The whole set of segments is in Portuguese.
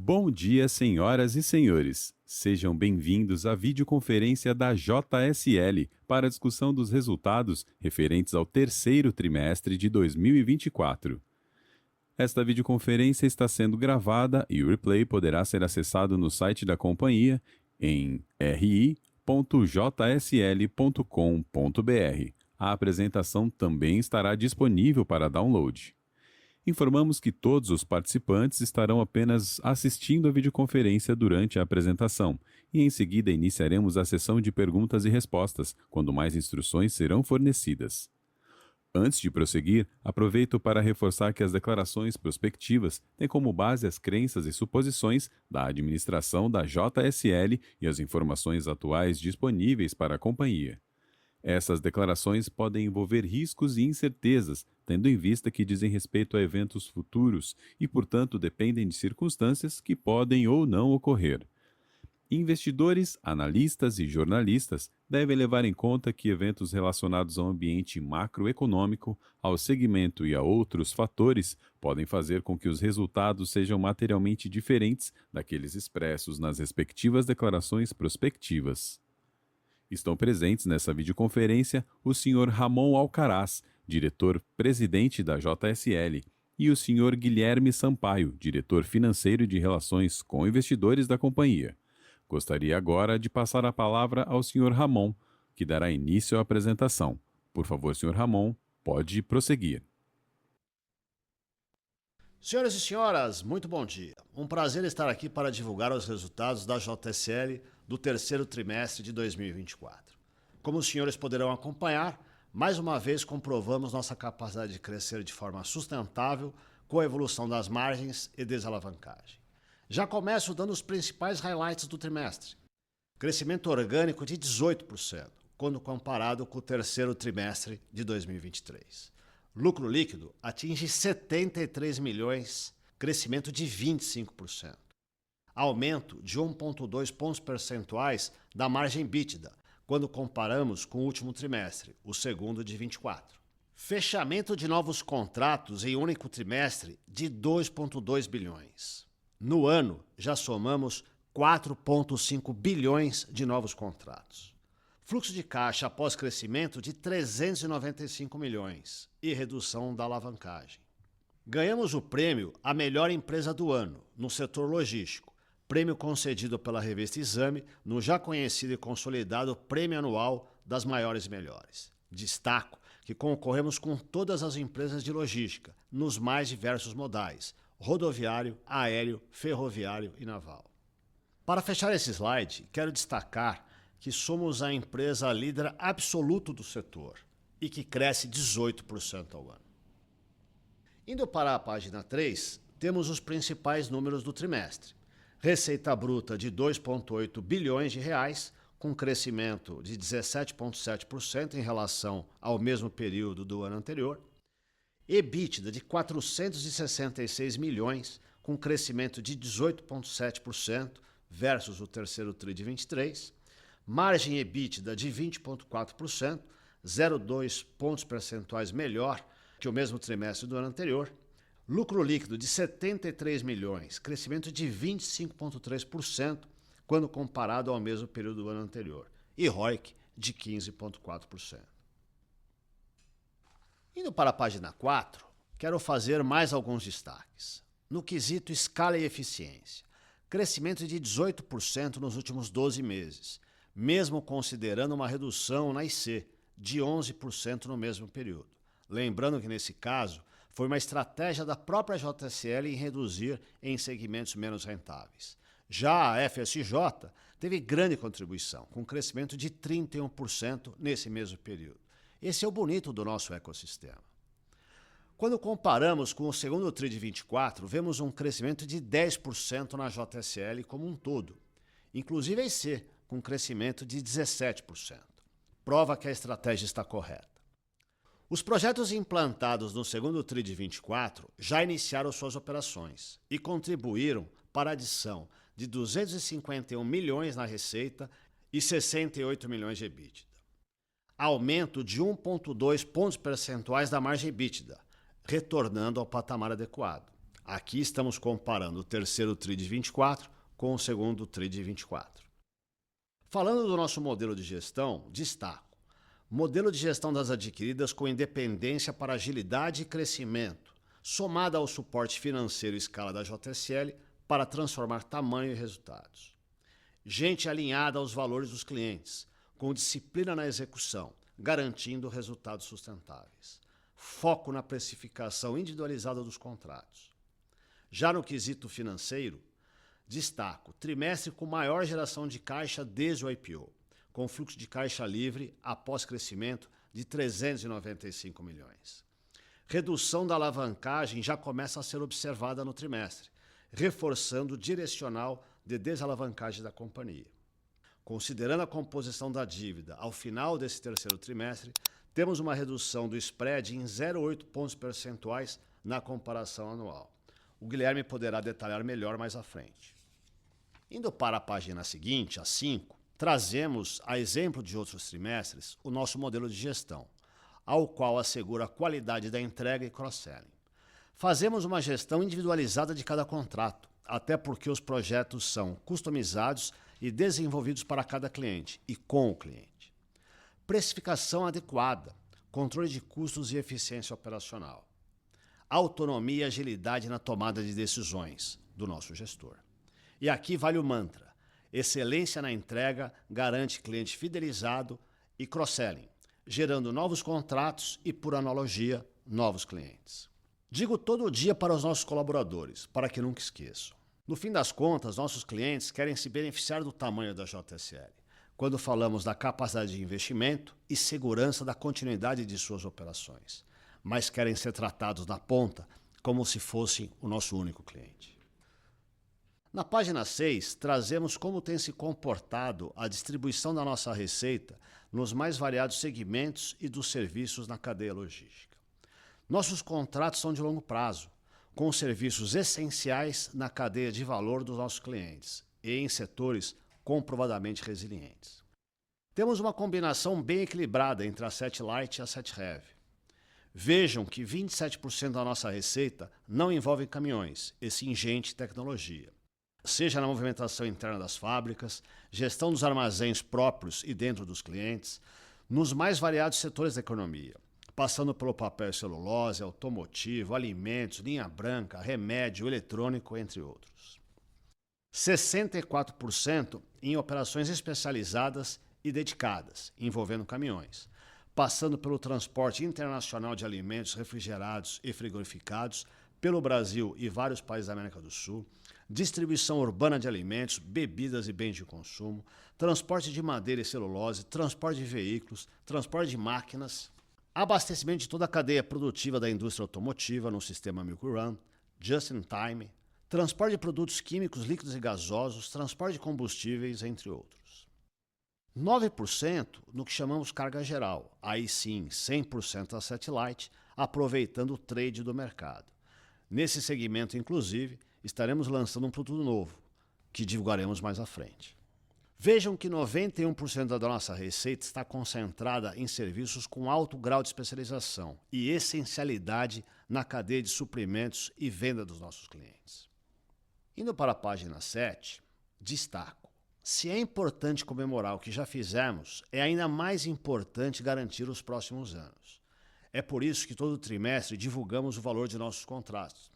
Bom dia, senhoras e senhores. Sejam bem-vindos à videoconferência da JSL para a discussão dos resultados referentes ao terceiro trimestre de 2024. Esta videoconferência está sendo gravada e o replay poderá ser acessado no site da companhia em ri.jsl.com.br. A apresentação também estará disponível para download. Informamos que todos os participantes estarão apenas assistindo a videoconferência durante a apresentação e em seguida iniciaremos a sessão de perguntas e respostas, quando mais instruções serão fornecidas. Antes de prosseguir, aproveito para reforçar que as declarações prospectivas têm como base as crenças e suposições da administração da JSL e as informações atuais disponíveis para a companhia. Essas declarações podem envolver riscos e incertezas, tendo em vista que dizem respeito a eventos futuros e, portanto, dependem de circunstâncias que podem ou não ocorrer. Investidores, analistas e jornalistas devem levar em conta que eventos relacionados ao ambiente macroeconômico, ao segmento e a outros fatores podem fazer com que os resultados sejam materialmente diferentes daqueles expressos nas respectivas declarações prospectivas. Estão presentes nessa videoconferência o Sr. Ramon Alcaraz, diretor-presidente da JSL, e o Sr. Guilherme Sampaio, diretor financeiro e de relações com investidores da companhia. Gostaria agora de passar a palavra ao Sr. Ramon, que dará início à apresentação. Por favor, Sr. Ramon, pode prosseguir. Senhoras e senhoras, muito bom dia. Um prazer estar aqui para divulgar os resultados da JSL do terceiro trimestre de 2024. Como os senhores poderão acompanhar, mais uma vez comprovamos nossa capacidade de crescer de forma sustentável com a evolução das margens e desalavancagem. Já começo dando os principais highlights do trimestre. Crescimento orgânico de 18%, quando comparado com o terceiro trimestre de 2023. Lucro líquido atinge 73 milhões, crescimento de 25%. Aumento de 1,2 pontos percentuais da margem EBITDA, quando comparamos com o último trimestre, o segundo de 24. Fechamento de novos contratos em único trimestre de 2,2 bilhões. No ano, já somamos 4,5 bilhões de novos contratos. Fluxo de caixa após crescimento de 395 milhões e redução da alavancagem. Ganhamos o prêmio A Melhor Empresa do Ano no setor logístico, prêmio concedido pela revista Exame no já conhecido e consolidado Prêmio Anual das Maiores e Melhores. Destaco que concorremos com todas as empresas de logística, nos mais diversos modais, rodoviário, aéreo, ferroviário e naval. Para fechar esse slide, quero destacar que somos a empresa líder absoluto do setor e que cresce 18% ao ano. Indo para a página 3, temos os principais números do trimestre. Receita bruta de 2,8 bilhões de reais, com crescimento de 17,7% em relação ao mesmo período do ano anterior. EBITDA de 466 milhões, com crescimento de 18,7% versus o terceiro TRI de 23. Margem EBITDA de 20,4%, 0,2 pontos percentuais melhor que o mesmo trimestre do ano anterior. Lucro líquido de 73 milhões, crescimento de 25,3% quando comparado ao mesmo período do ano anterior. E ROIC de 15,4%. Indo para a página 4, quero fazer mais alguns destaques. No quesito escala e eficiência, crescimento de 18% nos últimos 12 meses, mesmo considerando uma redução na IC de 11% no mesmo período. Lembrando que, nesse caso, foi uma estratégia da própria JSL em reduzir em segmentos menos rentáveis. Já a FSJ teve grande contribuição, com crescimento de 31% nesse mesmo período. Esse é o bonito do nosso ecossistema. Quando comparamos com o segundo TRI de 24, vemos um crescimento de 10% na JSL como um todo, inclusive a IC, com crescimento de 17%. Prova que a estratégia está correta. Os projetos implantados no segundo TRI de 24 já iniciaram suas operações e contribuíram para a adição de 251 milhões na receita e 68 milhões de EBITDA. Aumento de 1,2 pontos percentuais da margem EBITDA, retornando ao patamar adequado. Aqui estamos comparando o terceiro TRI de 24 com o segundo TRI de 24. Falando do nosso modelo de gestão, destaco: modelo de gestão das adquiridas com independência para agilidade e crescimento, somada ao suporte financeiro e escala da JSL para transformar tamanho e resultados. Gente alinhada aos valores dos clientes, com disciplina na execução, garantindo resultados sustentáveis. Foco na precificação individualizada dos contratos. Já no quesito financeiro, destaco trimestre com maior geração de caixa desde o IPO, com fluxo de caixa livre após crescimento de 395 milhões. Redução da alavancagem já começa a ser observada no trimestre, reforçando o direcional de desalavancagem da companhia. Considerando a composição da dívida ao final desse terceiro trimestre, temos uma redução do spread em 0,8 pontos percentuais na comparação anual. O Guilherme poderá detalhar melhor mais à frente. Indo para a página seguinte, a 5, trazemos, a exemplo de outros trimestres, o nosso modelo de gestão, ao qual assegura a qualidade da entrega e cross-selling. Fazemos uma gestão individualizada de cada contrato, até porque os projetos são customizados e desenvolvidos para cada cliente e com o cliente. Precificação adequada, controle de custos e eficiência operacional. Autonomia e agilidade na tomada de decisões do nosso gestor. E aqui vale o mantra: excelência na entrega garante cliente fidelizado e cross-selling, gerando novos contratos e, por analogia, novos clientes. Digo todo dia para os nossos colaboradores, para que nunca esqueçam. No fim das contas, nossos clientes querem se beneficiar do tamanho da JSL, quando falamos da capacidade de investimento e segurança da continuidade de suas operações, mas querem ser tratados na ponta como se fossem o nosso único cliente. Na página 6, trazemos como tem se comportado a distribuição da nossa receita nos mais variados segmentos e dos serviços na cadeia logística. Nossos contratos são de longo prazo, com serviços essenciais na cadeia de valor dos nossos clientes e em setores comprovadamente resilientes. Temos uma combinação bem equilibrada entre a Satellite e a SatRev. Vejam que 27% da nossa receita não envolve caminhões, e sim gente e tecnologia. Seja na movimentação interna das fábricas, gestão dos armazéns próprios e dentro dos clientes, nos mais variados setores da economia, passando pelo papel e celulose, automotivo, alimentos, linha branca, remédio, eletrônico, entre outros. 64% em operações especializadas e dedicadas, envolvendo caminhões, passando pelo transporte internacional de alimentos refrigerados e frigorificados pelo Brasil e vários países da América do Sul, distribuição urbana de alimentos, bebidas e bens de consumo, transporte de madeira e celulose, transporte de veículos, transporte de máquinas, abastecimento de toda a cadeia produtiva da indústria automotiva no sistema Milk Run, Just in Time, transporte de produtos químicos, líquidos e gasosos, transporte de combustíveis, entre outros. 9% no que chamamos carga geral, aí sim 100% a Satellite, aproveitando o trade do mercado. Nesse segmento, inclusive, estaremos lançando um produto novo, que divulgaremos mais à frente. Vejam que 91% da nossa receita está concentrada em serviços com alto grau de especialização e essencialidade na cadeia de suprimentos e venda dos nossos clientes. Indo para a página 7, destaco: se é importante comemorar o que já fizemos, é ainda mais importante garantir os próximos anos. É por isso que todo trimestre divulgamos o valor de nossos contratos.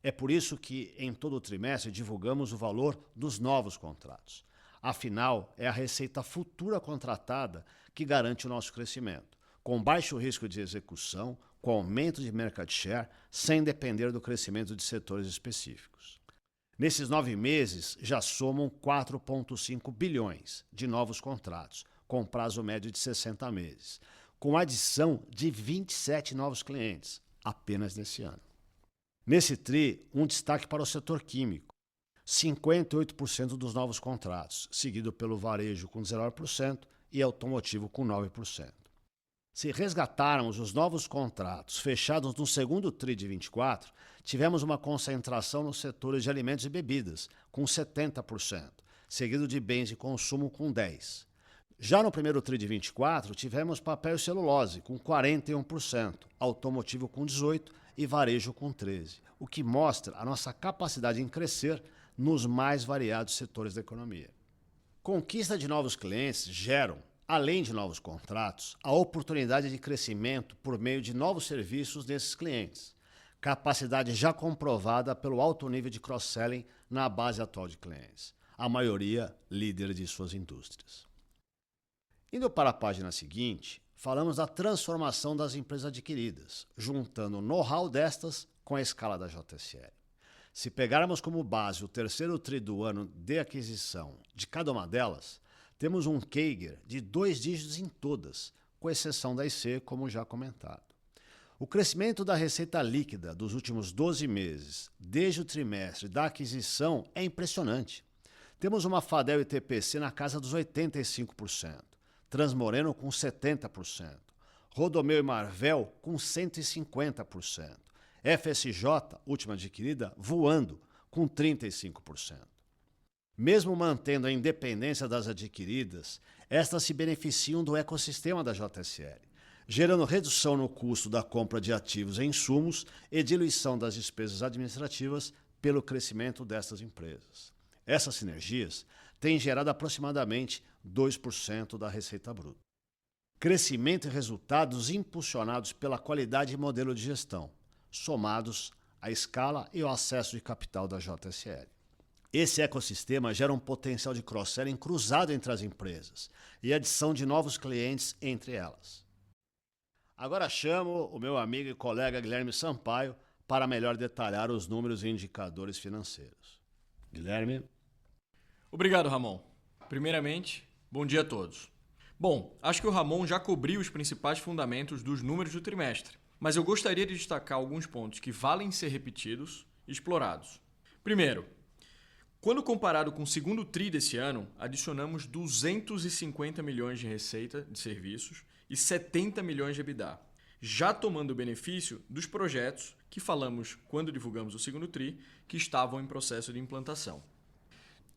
É por isso que em todo trimestre divulgamos o valor dos novos contratos. Afinal, é a receita futura contratada que garante o nosso crescimento, com baixo risco de execução, com aumento de market share, sem depender do crescimento de setores específicos. Nesses 9 meses, já somam 4,5 bilhões de novos contratos, com prazo médio de 60 meses, com adição de 27 novos clientes, apenas nesse ano. Nesse TRI, um destaque para o setor químico, 58% dos novos contratos, seguido pelo varejo com 19% e automotivo com 9%. Se resgatarmos os novos contratos fechados no segundo TRI de 24, tivemos uma concentração nos setores de alimentos e bebidas, com 70%, seguido de bens de consumo com 10%. Já no primeiro TRI de 24, tivemos papel e celulose, com 41%, automotivo com 18% e varejo com 13%, o que mostra a nossa capacidade em crescer nos mais variados setores da economia. Conquista de novos clientes geram, além de novos contratos, a oportunidade de crescimento por meio de novos serviços desses clientes, capacidade já comprovada pelo alto nível de cross-selling na base atual de clientes, a maioria líder de suas indústrias. Indo para a página seguinte, falamos da transformação das empresas adquiridas, juntando o know-how destas com a escala da JSL. Se pegarmos como base o terceiro tri do ano de aquisição de cada uma delas, temos um CAGR de 2 dígitos em todas, com exceção da IC, como já comentado. O crescimento da receita líquida dos últimos 12 meses, desde o trimestre da aquisição, é impressionante. Temos uma Fadel e TPC na casa dos 85%, Transmoreno com 70%, Rodomeu e Marvel com 150%, FSJ, última adquirida, voando com 35%. Mesmo mantendo a independência das adquiridas, estas se beneficiam do ecossistema da JSL, gerando redução no custo da compra de ativos e insumos e diluição das despesas administrativas pelo crescimento destas empresas. Essas sinergias têm gerado aproximadamente 2% da receita bruta. Crescimento e resultados impulsionados pela qualidade e modelo de gestão, somados à escala e ao acesso de capital da JSL. Esse ecossistema gera um potencial de cross-selling cruzado entre as empresas e adição de novos clientes entre elas. Agora chamo o meu amigo e colega Guilherme Sampaio para melhor detalhar os números e indicadores financeiros. Guilherme. Obrigado, Ramon. Primeiramente, bom dia a todos. Bom, acho que o Ramon já cobriu os principais fundamentos dos números do trimestre, mas eu gostaria de destacar alguns pontos que valem ser repetidos e explorados. Primeiro, quando comparado com o segundo TRI desse ano, adicionamos 250 milhões de receita de serviços e 70 milhões de EBITDA, já tomando o benefício dos projetos que falamos quando divulgamos o segundo TRI, que estavam em processo de implantação.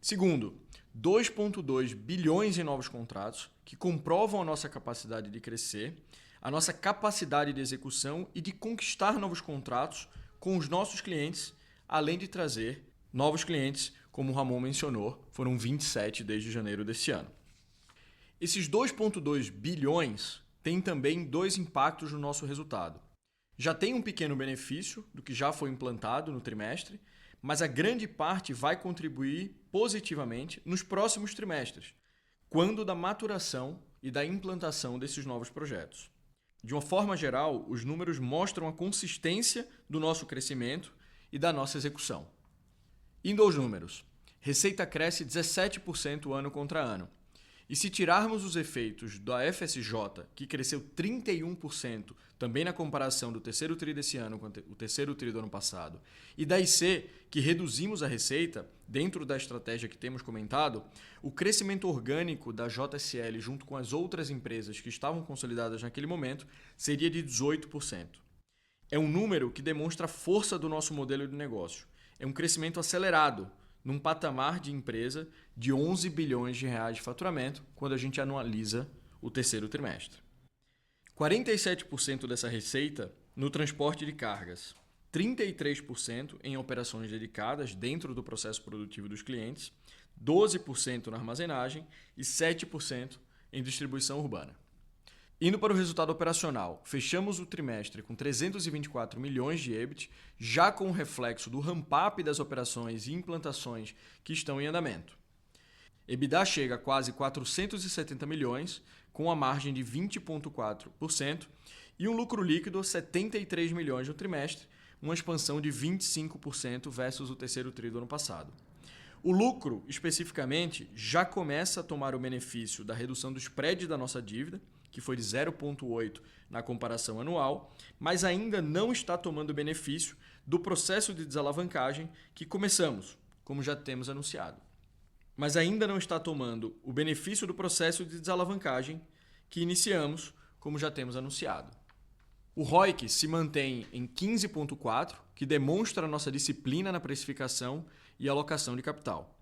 Segundo, 2,2 bilhões em novos contratos que comprovam a nossa capacidade de crescer, a nossa capacidade de execução e de conquistar novos contratos com os nossos clientes, além de trazer novos clientes, como o Ramon mencionou, foram 27 desde janeiro desse ano. Esses 2,2 bilhões têm também dois impactos no nosso resultado. Já tem um pequeno benefício do que já foi implantado no trimestre, mas a grande parte vai contribuir positivamente nos próximos trimestres, quando da maturação e da implantação desses novos projetos. De uma forma geral, os números mostram a consistência do nosso crescimento e da nossa execução. Indo aos números, receita cresce 17% ano contra ano. E se tirarmos os efeitos da FSJ, que cresceu 31% também na comparação do terceiro TRI desse ano com o terceiro TRI do ano passado, e da IC, que reduzimos a receita dentro da estratégia que temos comentado, o crescimento orgânico da JSL junto com as outras empresas que estavam consolidadas naquele momento seria de 18%. É um número que demonstra a força do nosso modelo de negócio. É um crescimento acelerado, num patamar de empresa de 11 bilhões de reais de faturamento, quando a gente analisa o terceiro trimestre. 47% dessa receita no transporte de cargas, 33% em operações dedicadas dentro do processo produtivo dos clientes, 12% na armazenagem e 7% em distribuição urbana. Indo para o resultado operacional, fechamos o trimestre com 324 milhões de EBIT, já com o reflexo do ramp-up das operações e implantações que estão em andamento. EBITDA chega a quase 470 milhões, com a margem de 20,4% e um lucro líquido de 73 milhões no trimestre, uma expansão de 25% versus o terceiro TRI do ano passado. O lucro, especificamente, já começa a tomar o benefício da redução do spread da nossa dívida, que foi de 0,8 na comparação anual, mas ainda não está tomando benefício do processo de desalavancagem que começamos, como já temos anunciado. Mas ainda não está tomando o benefício do processo de desalavancagem que iniciamos, como já temos anunciado. O ROIC se mantém em 15,4, que demonstra a nossa disciplina na precificação e alocação de capital.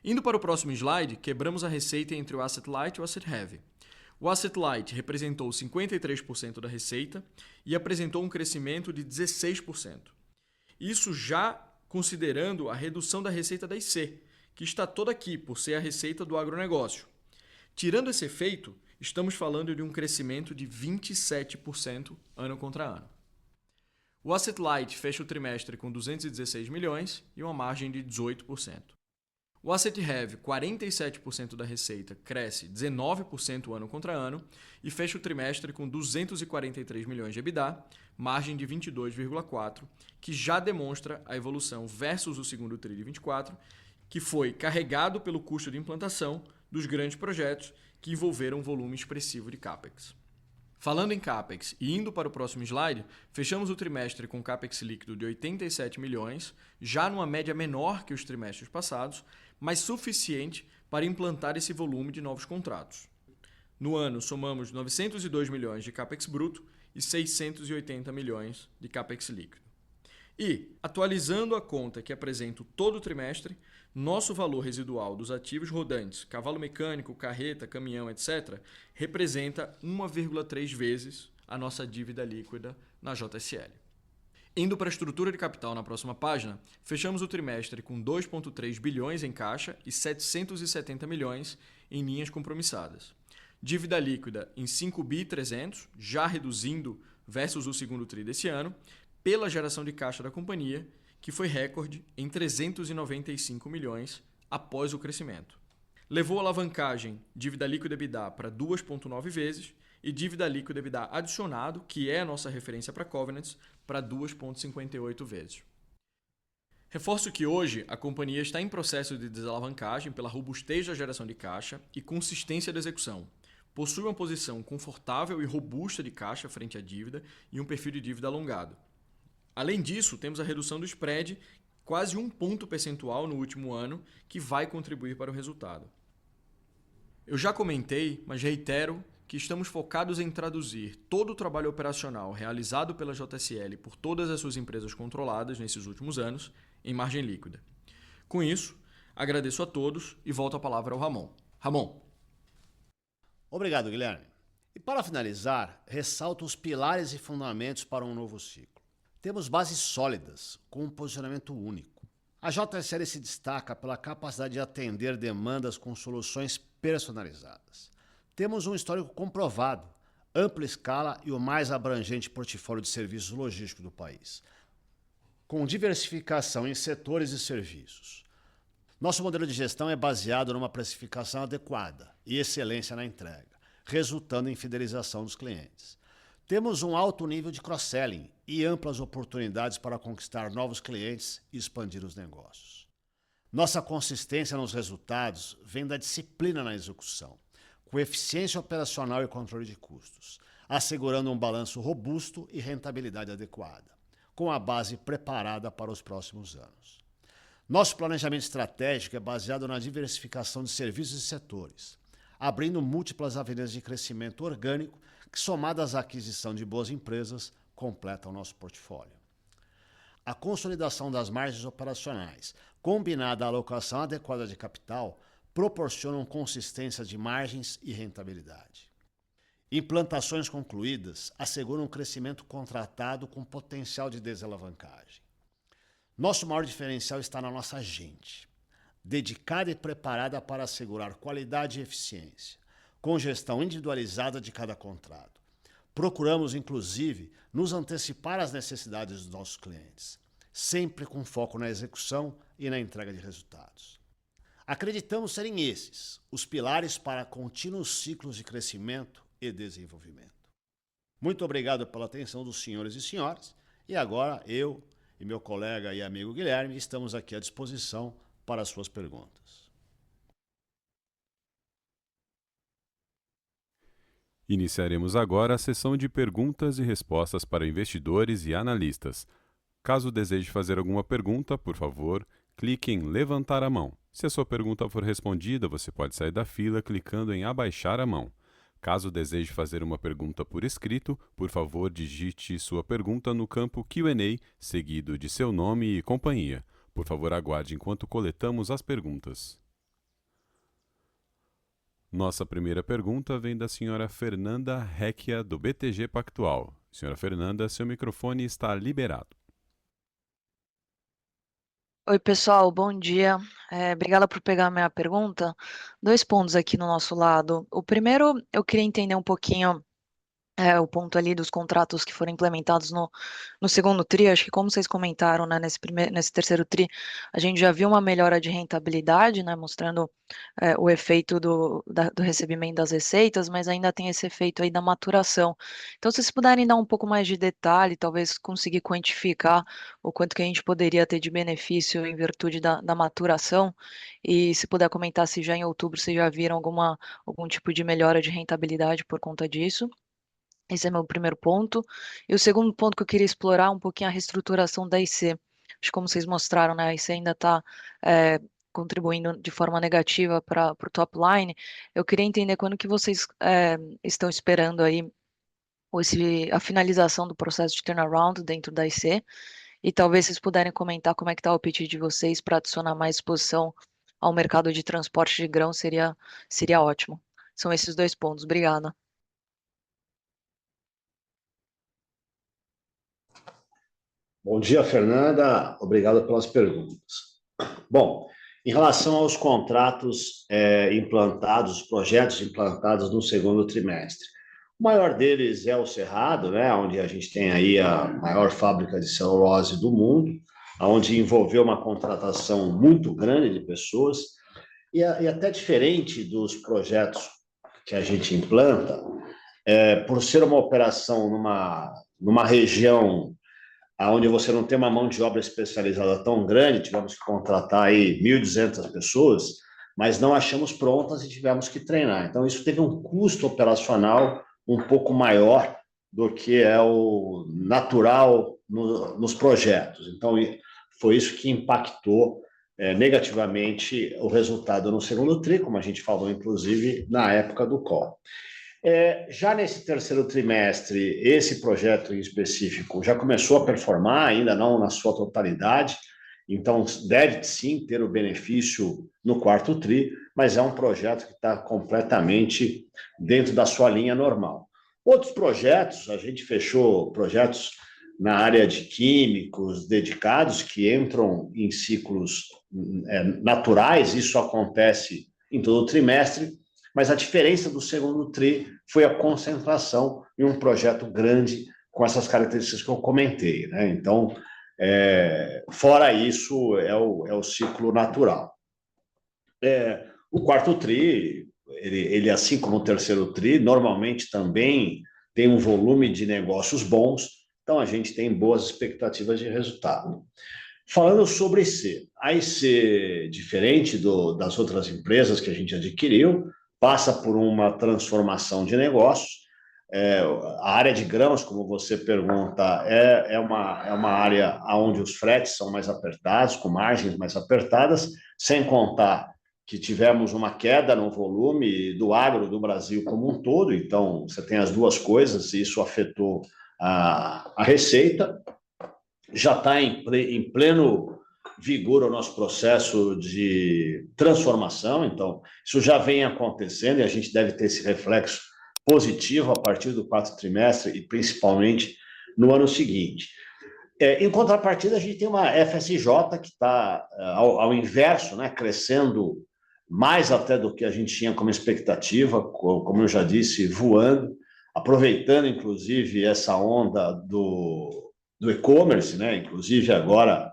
Indo para o próximo slide, quebramos a receita entre o Asset Light e o Asset Heavy. O Asset Light representou 53% da receita e apresentou um crescimento de 16%. Isso já considerando a redução da receita da IC, que está toda aqui por ser a receita do agronegócio. Tirando esse efeito, estamos falando de um crescimento de 27% ano contra ano. O Asset Light fecha o trimestre com 216 milhões e uma margem de 18%. O Asset Heavy, 47% da receita, cresce 19% ano contra ano e fecha o trimestre com 243 milhões de EBITDA, margem de 22,4%, que já demonstra a evolução versus o segundo TRI de 24%, que foi carregado pelo custo de implantação dos grandes projetos que envolveram um volume expressivo de CAPEX. Falando em CAPEX e indo para o próximo slide, fechamos o trimestre com CAPEX líquido de 87 milhões, já numa média menor que os trimestres passados, mas suficiente para implantar esse volume de novos contratos. No ano, somamos 902 milhões de CAPEX bruto e 680 milhões de CAPEX líquido. E, atualizando a conta que apresento todo o trimestre, nosso valor residual dos ativos rodantes, cavalo mecânico, carreta, caminhão, etc., representa 1,3 vezes a nossa dívida líquida na JSL. Indo para a estrutura de capital na próxima página, fechamos o trimestre com 2,3 bilhões em caixa e 770 milhões em linhas compromissadas. Dívida líquida em 5.300, já reduzindo versus o segundo TRI desse ano, pela geração de caixa da companhia, que foi recorde em 395 milhões após o crescimento. Levou a alavancagem dívida líquida EBITDA para 2,9 vezes e dívida líquida EBITDA adicionado, que é a nossa referência para covenants, para 2,58 vezes. Reforço que hoje a companhia está em processo de desalavancagem pela robustez da geração de caixa e consistência da execução. Possui uma posição confortável e robusta de caixa frente à dívida e um perfil de dívida alongado. Além disso, temos a redução do spread, quase 1 ponto percentual no último ano, que vai contribuir para o resultado. Eu já comentei, mas reitero que estamos focados em traduzir todo o trabalho operacional realizado pela JSL por todas as suas empresas controladas nesses últimos anos em margem líquida. Com isso, agradeço a todos e volto a palavra ao Ramon. Ramon. Obrigado, Guilherme. E para finalizar, ressalto os pilares e fundamentos para um novo ciclo. Temos bases sólidas, com um posicionamento único. A JSL se destaca pela capacidade de atender demandas com soluções personalizadas. Temos um histórico comprovado, ampla escala e o mais abrangente portfólio de serviços logísticos do país, com diversificação em setores e serviços. Nosso modelo de gestão é baseado numa precificação adequada e excelência na entrega, resultando em fidelização dos clientes. Temos um alto nível de cross-selling e amplas oportunidades para conquistar novos clientes e expandir os negócios. Nossa consistência nos resultados vem da disciplina na execução, com eficiência operacional e controle de custos, assegurando um balanço robusto e rentabilidade adequada, com a base preparada para os próximos anos. Nosso planejamento estratégico é baseado na diversificação de serviços e setores, abrindo múltiplas avenidas de crescimento orgânico que, somadas à aquisição de boas empresas, completam o nosso portfólio. A consolidação das margens operacionais, combinada à alocação adequada de capital, proporcionam consistência de margens e rentabilidade. Implantações concluídas asseguram um crescimento contratado com potencial de desalavancagem. Nosso maior diferencial está na nossa gente, dedicada e preparada para assegurar qualidade e eficiência, com gestão individualizada de cada contrato. Procuramos, inclusive, nos antecipar às necessidades dos nossos clientes, sempre com foco na execução e na entrega de resultados. Acreditamos serem esses os pilares para contínuos ciclos de crescimento e desenvolvimento. Muito obrigado pela atenção dos senhores e senhoras, e agora eu e meu colega e amigo Guilherme estamos aqui à disposição para as suas perguntas. Iniciaremos agora a sessão de perguntas e respostas para investidores e analistas. Caso deseje fazer alguma pergunta, por favor, clique em levantar a mão. Se a sua pergunta for respondida, você pode sair da fila clicando em abaixar a mão. Caso deseje fazer uma pergunta por escrito, por favor, digite sua pergunta no campo Q&A, seguido de seu nome e companhia. Por favor, aguarde enquanto coletamos as perguntas. Nossa primeira pergunta vem da senhora Fernanda Recchia, do BTG Pactual. Senhora Fernanda, seu microfone está liberado. Oi, pessoal, bom dia. Obrigada por pegar a minha pergunta. Dois pontos aqui no nosso lado. O primeiro, eu queria entender um pouquinho o ponto ali dos contratos que foram implementados no segundo TRI. Acho que como vocês comentaram, né, nesse terceiro TRI, a gente já viu uma melhora de rentabilidade, né, mostrando o efeito do recebimento das receitas, mas ainda tem esse efeito aí da maturação. Então, se vocês puderem dar um pouco mais de detalhe, talvez conseguir quantificar o quanto que a gente poderia ter de benefício em virtude da maturação, e se puder comentar se já em outubro vocês já viram algum tipo de melhora de rentabilidade por conta disso. Esse é meu primeiro ponto. E o segundo ponto que eu queria explorar um pouquinho a reestruturação da IC. Acho que como vocês mostraram, né, a IC ainda está contribuindo de forma negativa para o top line. Eu queria entender quando que vocês estão esperando aí a finalização do processo de turnaround dentro da IC. E talvez vocês puderem comentar como é que está o apetite de vocês para adicionar mais exposição ao mercado de transporte de grão, seria ótimo. São esses dois pontos. Obrigada. Bom dia, Fernanda. Obrigado pelas perguntas. Bom, em relação aos contratos implantados, projetos implantados no segundo trimestre, o maior deles é o Cerrado, né, onde a gente tem aí a maior fábrica de celulose do mundo, onde envolveu uma contratação muito grande de pessoas, e até diferente dos projetos que a gente implanta, por ser uma operação numa região onde você não tem uma mão de obra especializada tão grande, tivemos que contratar aí 1.200 pessoas, mas não achamos prontas e tivemos que treinar. Então, isso teve um custo operacional um pouco maior do que é o natural nos projetos. Então, foi isso que impactou negativamente o resultado no segundo TRI, como a gente falou, inclusive, na época do call. Já nesse terceiro trimestre, esse projeto em específico já começou a performar, ainda não na sua totalidade, então deve sim ter o benefício no quarto TRI, mas é um projeto que está completamente dentro da sua linha normal. Outros projetos, a gente fechou projetos na área de químicos dedicados que entram em ciclos naturais, isso acontece em todo o trimestre, mas a diferença do segundo TRI foi a concentração em um projeto grande com essas características que eu comentei, né? Então, fora isso, é o ciclo natural. O quarto TRI, ele, assim como o terceiro TRI, normalmente também tem um volume de negócios bons, então a gente tem boas expectativas de resultado. Falando sobre IC, a IC, diferente das outras empresas que a gente adquiriu, passa por uma transformação de negócios. A área de grãos, como você pergunta, é uma área onde os fretes são mais apertados, com margens mais apertadas, sem contar que tivemos uma queda no volume do agro do Brasil como um todo, então você tem as duas coisas, e isso afetou a receita. Já está em pleno vigor o nosso processo de transformação, então isso já vem acontecendo e a gente deve ter esse reflexo positivo a partir do quarto trimestre e principalmente no ano seguinte. Em contrapartida, a gente tem uma FSJ que está ao inverso, né, crescendo mais até do que a gente tinha como expectativa, como eu já disse, voando, aproveitando inclusive essa onda do e-commerce, né? Inclusive agora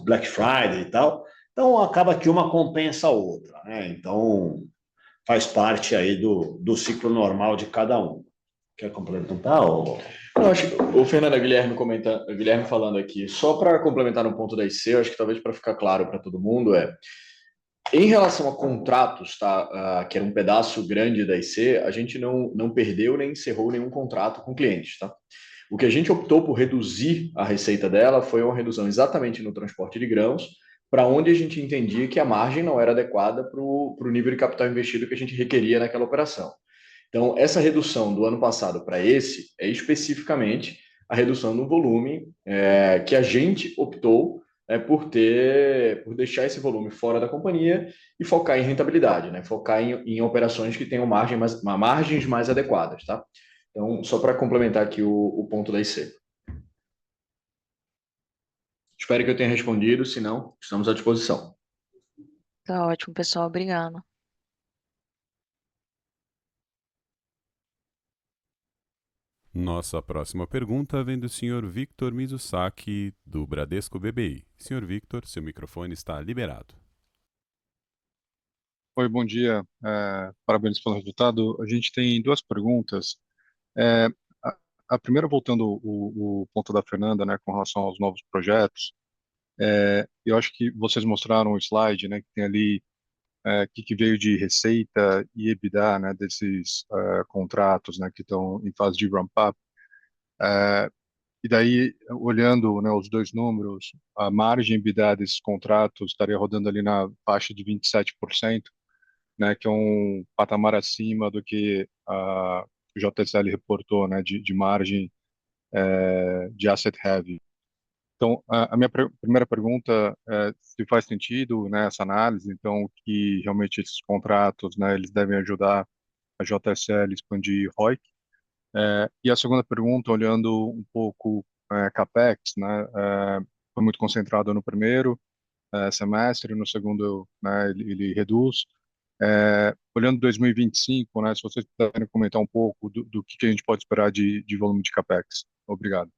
Black Friday e tal. Então acaba que uma compensa a outra, né? Então faz parte aí do ciclo normal de cada um. Quer complementar? Ou... Não, acho que o Fernando Guilherme falando aqui, só para complementar no ponto da IC, eu acho que talvez para ficar claro para todo mundo em relação a contratos, tá, que era um pedaço grande da IC, a gente não perdeu nem encerrou nenhum contrato com clientes, tá? O que a gente optou por reduzir a receita dela foi uma redução exatamente no transporte de grãos, para onde a gente entendia que a margem não era adequada para o nível de capital investido que a gente requeria naquela operação. Então, essa redução do ano passado para esse é especificamente a redução no volume que a gente optou por deixar esse volume fora da companhia e focar em rentabilidade, né? Focar em operações que tenham margens mais adequadas, tá? Então, só para complementar aqui o ponto da IC. Espero que eu tenha respondido, se não, estamos à disposição. Tá ótimo, pessoal. Obrigada. Nossa próxima pergunta vem do senhor Victor Mizusaki, do Bradesco BBI. Senhor Victor, seu microfone está liberado. Oi, bom dia. Parabéns pelo resultado. A gente tem duas perguntas. É, a, a primeira, voltando o ponto da Fernanda, né, com relação aos novos projetos, eu acho que vocês mostraram o slide, né, que tem ali que veio de receita e EBITDA, né, desses contratos, né, que estão em fase de ramp-up. E daí, olhando, né, os dois números, a margem EBITDA desses contratos estaria rodando ali na faixa de 27%, né, que é um patamar acima do que a JSL reportou, né, de margem de asset heavy. Então, a minha primeira pergunta é se faz sentido, né, essa análise, então, que realmente esses contratos, né, eles devem ajudar a JSL a expandir ROIC. E a segunda pergunta, olhando um pouco CAPEX, né, foi muito concentrado no primeiro semestre, no segundo, né, ele reduz. Olhando 2025, né, se vocês puderem comentar um pouco do que a gente pode esperar de volume de CAPEX. Obrigado.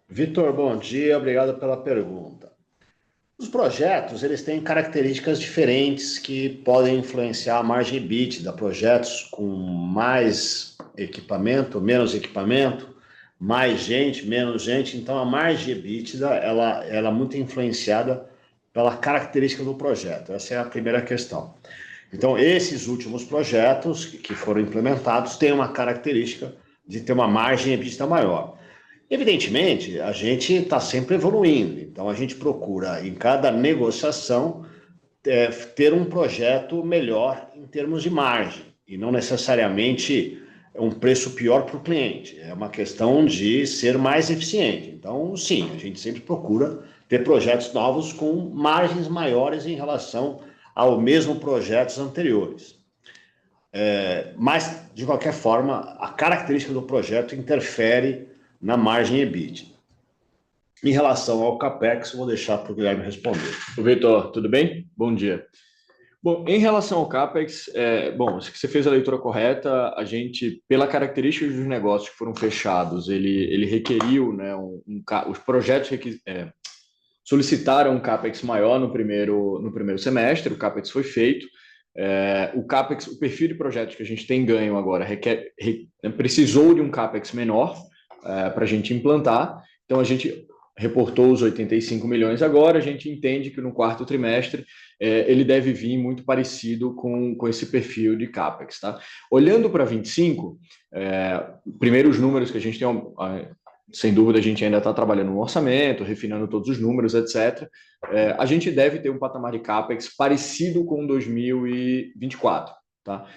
Vitor, bom dia, obrigado pela pergunta. Os projetos, eles têm características diferentes que podem influenciar a margem EBITDA. Projetos com mais equipamento, menos equipamento, mais gente, menos gente. Então, a margem EBITDA, ela é muito influenciada pela característica do projeto. Essa é a primeira questão. Então, esses últimos projetos que foram implementados têm uma característica de ter uma margem EBITDA maior. Evidentemente, a gente está sempre evoluindo, então a gente procura, em cada negociação, ter um projeto melhor em termos de margem, e não necessariamente um preço pior para o cliente. É uma questão de ser mais eficiente. Então, sim, a gente sempre procura ter projetos novos com margens maiores em relação ao mesmo projetos anteriores. Mas, de qualquer forma, a característica do projeto interfere na margem EBITDA. Em relação ao CAPEX, vou deixar para o Guilherme responder. Vitor, tudo bem? Bom dia. Bom, em relação ao CAPEX, acho que você fez a leitura correta. A gente, pela característica dos negócios que foram fechados, ele requeriu, né, os projetos solicitaram um CAPEX maior no primeiro semestre, o CAPEX foi feito. O CAPEX, o perfil de projetos que a gente tem ganho agora precisou de um CAPEX menor para a gente implantar. Então, a gente reportou os 85 milhões agora, a gente entende que no quarto trimestre ele deve vir muito parecido com esse perfil de CAPEX. Tá? Olhando para 25, primeiro os números que a gente tem, sem dúvida a gente ainda está trabalhando no orçamento, refinando todos os números, etc. A gente deve ter um patamar de CAPEX parecido com 2024. Tá?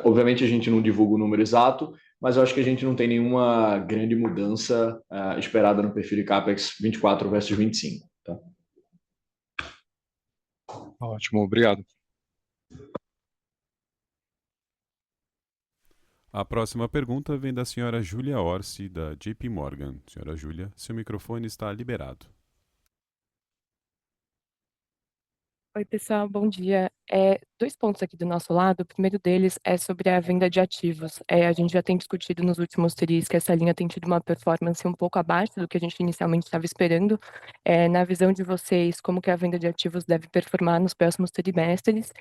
Obviamente a gente não divulga o número exato, mas eu acho que a gente não tem nenhuma grande mudança esperada no perfil de CAPEX 24 versus 25. Tá? Ótimo, obrigado. A próxima pergunta vem da senhora Júlia Orsi, da JP Morgan. Senhora Júlia, seu microfone está liberado. Oi, pessoal, bom dia. Dois pontos aqui do nosso lado. O primeiro deles é sobre a venda de ativos. A gente já tem discutido nos últimos trimestres que essa linha tem tido uma performance um pouco abaixo do que a gente inicialmente estava esperando. Na visão de vocês, como que a venda de ativos deve performar nos próximos trimestres?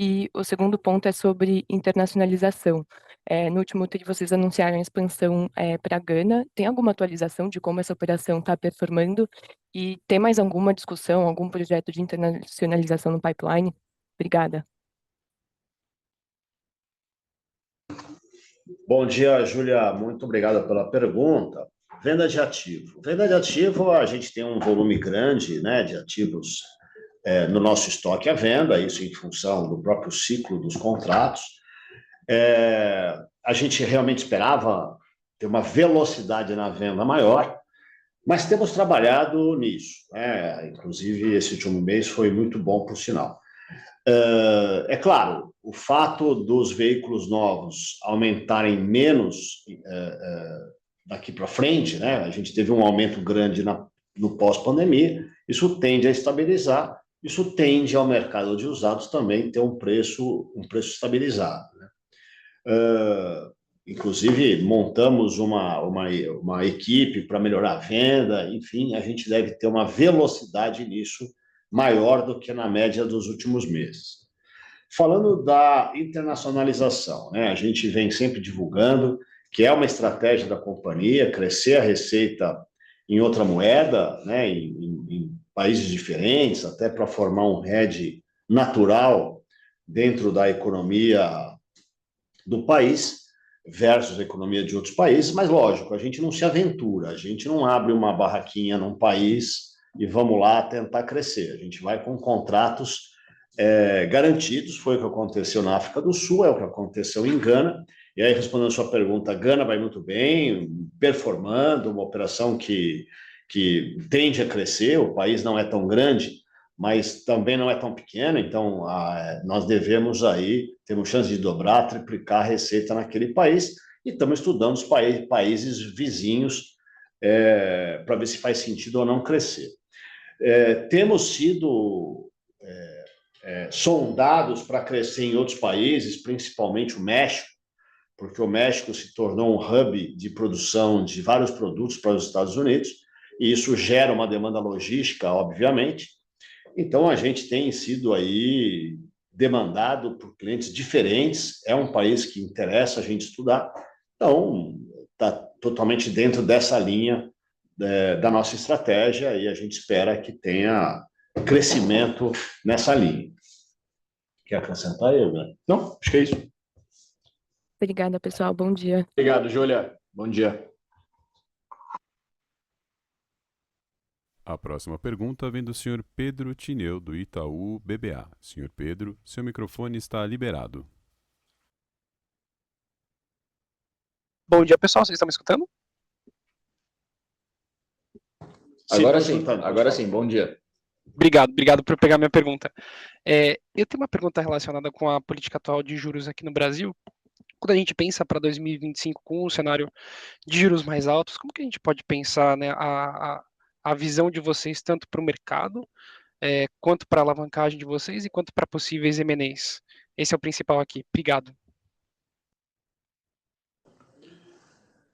E o segundo ponto é sobre internacionalização. No último TRI, vocês anunciaram a expansão para a Gana. Tem alguma atualização de como essa operação está performando? E tem mais alguma discussão, algum projeto de internacionalização no pipeline? Obrigada. Bom dia, Júlia. Muito obrigado pela pergunta. Venda de ativo. Venda de ativo, a gente tem um volume grande, né, de ativos no nosso estoque à venda, isso em função do próprio ciclo dos contratos. A gente realmente esperava ter uma velocidade na venda maior, Mas temos trabalhado nisso, né? Inclusive, esse último mês foi muito bom, por sinal. É claro, o fato dos veículos novos aumentarem menos daqui para frente, né? A gente teve um aumento grande no pós-pandemia, isso tende a estabilizar, isso tende ao mercado de usados também ter um preço estabilizado, né? Inclusive, montamos uma equipe para melhorar a venda, enfim, a gente deve ter uma velocidade nisso maior do que na média dos últimos meses. Falando da internacionalização, né, a gente vem sempre divulgando que é uma estratégia da companhia crescer a receita em outra moeda, né, em países diferentes, até para formar um hedge natural dentro da economia do país versus a economia de outros países, mas lógico, a gente não se aventura, a gente não abre uma barraquinha num país e vamos lá tentar crescer, a gente vai com contratos garantidos, foi o que aconteceu na África do Sul, é o que aconteceu em Gana, e aí respondendo a sua pergunta, Gana vai muito bem, performando, uma operação que tende a crescer, o país não é tão grande, mas também não é tão pequeno, então nós devemos aí, temos chance de dobrar, triplicar a receita naquele país, e estamos estudando os países vizinhos para ver se faz sentido ou não crescer. Temos sido sondados para crescer em outros países, principalmente o México, porque o México se tornou um hub de produção de vários produtos para os Estados Unidos, e isso gera uma demanda logística, obviamente. Então, a gente tem sido aí demandado por clientes diferentes, é um país que interessa a gente estudar, então está totalmente dentro dessa linha da nossa estratégia e a gente espera que tenha crescimento nessa linha. Quer acrescentar aí, Bruno? Não, acho que é isso. Obrigada, pessoal. Bom dia. Obrigado, Júlia. Bom dia. A próxima pergunta vem do Sr. Pedro Tineu, do Itaú BBA. Sr. Pedro, seu microfone está liberado. Bom dia, pessoal. Vocês estão me escutando? Agora sim. Bom dia. Obrigado por pegar minha pergunta. Eu tenho uma pergunta relacionada com a política atual de juros aqui no Brasil. Quando a gente pensa para 2025 com um cenário de juros mais altos, como que a gente pode pensar, né, a visão de vocês tanto para o mercado, quanto para a alavancagem de vocês e quanto para possíveis M&As? Esse é o principal aqui. Obrigado.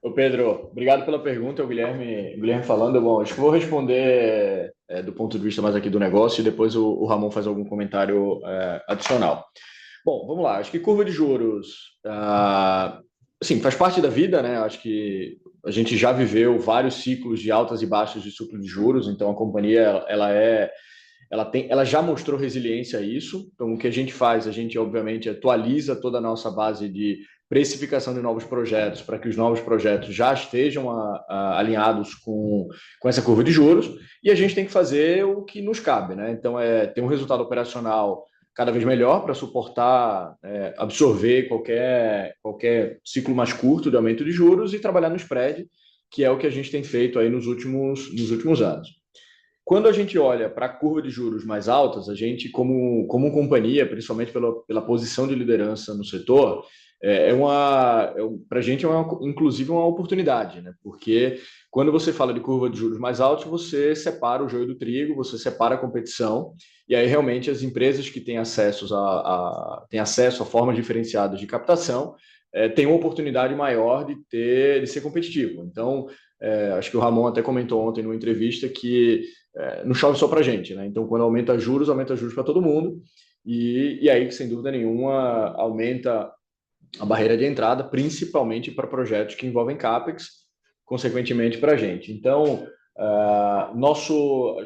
Ô Pedro, obrigado pela pergunta, o Guilherme falando. Bom, acho que vou responder do ponto de vista mais aqui do negócio e depois o Ramon faz algum comentário adicional. Bom, vamos lá. Acho que curva de juros, assim, faz parte da vida, né? Acho que a gente já viveu vários ciclos de altas e baixas de ciclo de juros, então a companhia ela já mostrou resiliência a isso. Então o que a gente faz, a gente obviamente atualiza toda a nossa base de precificação de novos projetos para que os novos projetos já estejam alinhados com essa curva de juros, e a gente tem que fazer o que nos cabe, né? Então ter um resultado operacional cada vez melhor para suportar, absorver qualquer ciclo mais curto de aumento de juros e trabalhar no spread, que é o que a gente tem feito aí nos últimos anos. Quando a gente olha para a curva de juros mais altas, a gente, como companhia, principalmente pela posição de liderança no setor, para a gente inclusive uma oportunidade, né? Porque quando você fala de curva de juros mais altos, você separa o joio do trigo, você separa a competição, e aí realmente as empresas que têm acesso a formas diferenciadas de captação têm uma oportunidade maior de ser competitivo. Então, acho que o Ramon até comentou ontem numa entrevista que não chove só para a gente, né? Então, quando aumenta juros para todo mundo, e aí, sem dúvida nenhuma, aumenta a barreira de entrada, principalmente para projetos que envolvem CAPEX, consequentemente para a gente. Então,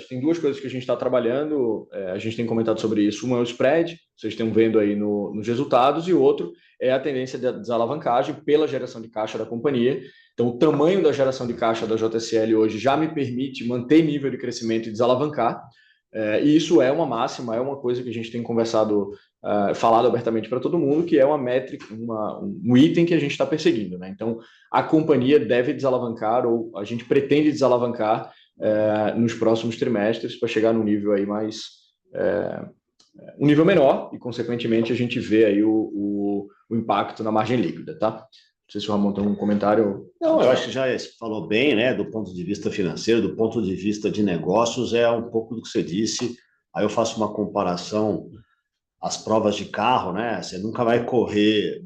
tem duas coisas que a gente está trabalhando, a gente tem comentado sobre isso. Uma é o spread, vocês estão vendo aí nos resultados, e o outro é a tendência de desalavancagem pela geração de caixa da companhia. Então, o tamanho da geração de caixa da JSL hoje já me permite manter nível de crescimento e desalavancar, e isso é uma máxima, é uma coisa que a gente tem falado abertamente para todo mundo, que é uma métrica, um item que a gente está perseguindo, né? Então, a companhia deve desalavancar, ou a gente pretende desalavancar nos próximos trimestres para chegar num nível aí mais um nível menor e, consequentemente, a gente vê aí o impacto na margem líquida, tá? Não sei se o Ramon tem um comentário. Não, eu acho que já falou bem, né, do ponto de vista financeiro, do ponto de vista de negócios, é um pouco do que você disse. Aí eu faço uma comparação às provas de carro, né? Você nunca vai correr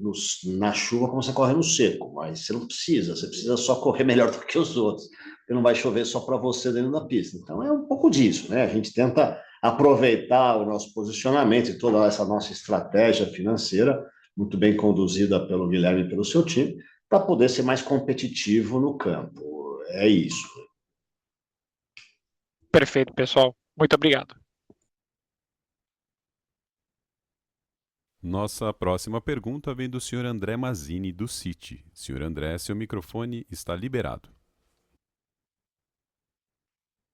na chuva como você corre no seco, mas você não precisa, você precisa só correr melhor do que os outros, porque não vai chover só para você dentro da pista. Então é um pouco disso, né? A gente tenta aproveitar o nosso posicionamento e toda essa nossa estratégia financeira, muito bem conduzida pelo Guilherme e pelo seu time, para poder ser mais competitivo no campo. É isso. Perfeito, pessoal. Muito obrigado. Nossa próxima pergunta vem do Sr. André Mazzini, do Citi. Sr. André, seu microfone está liberado.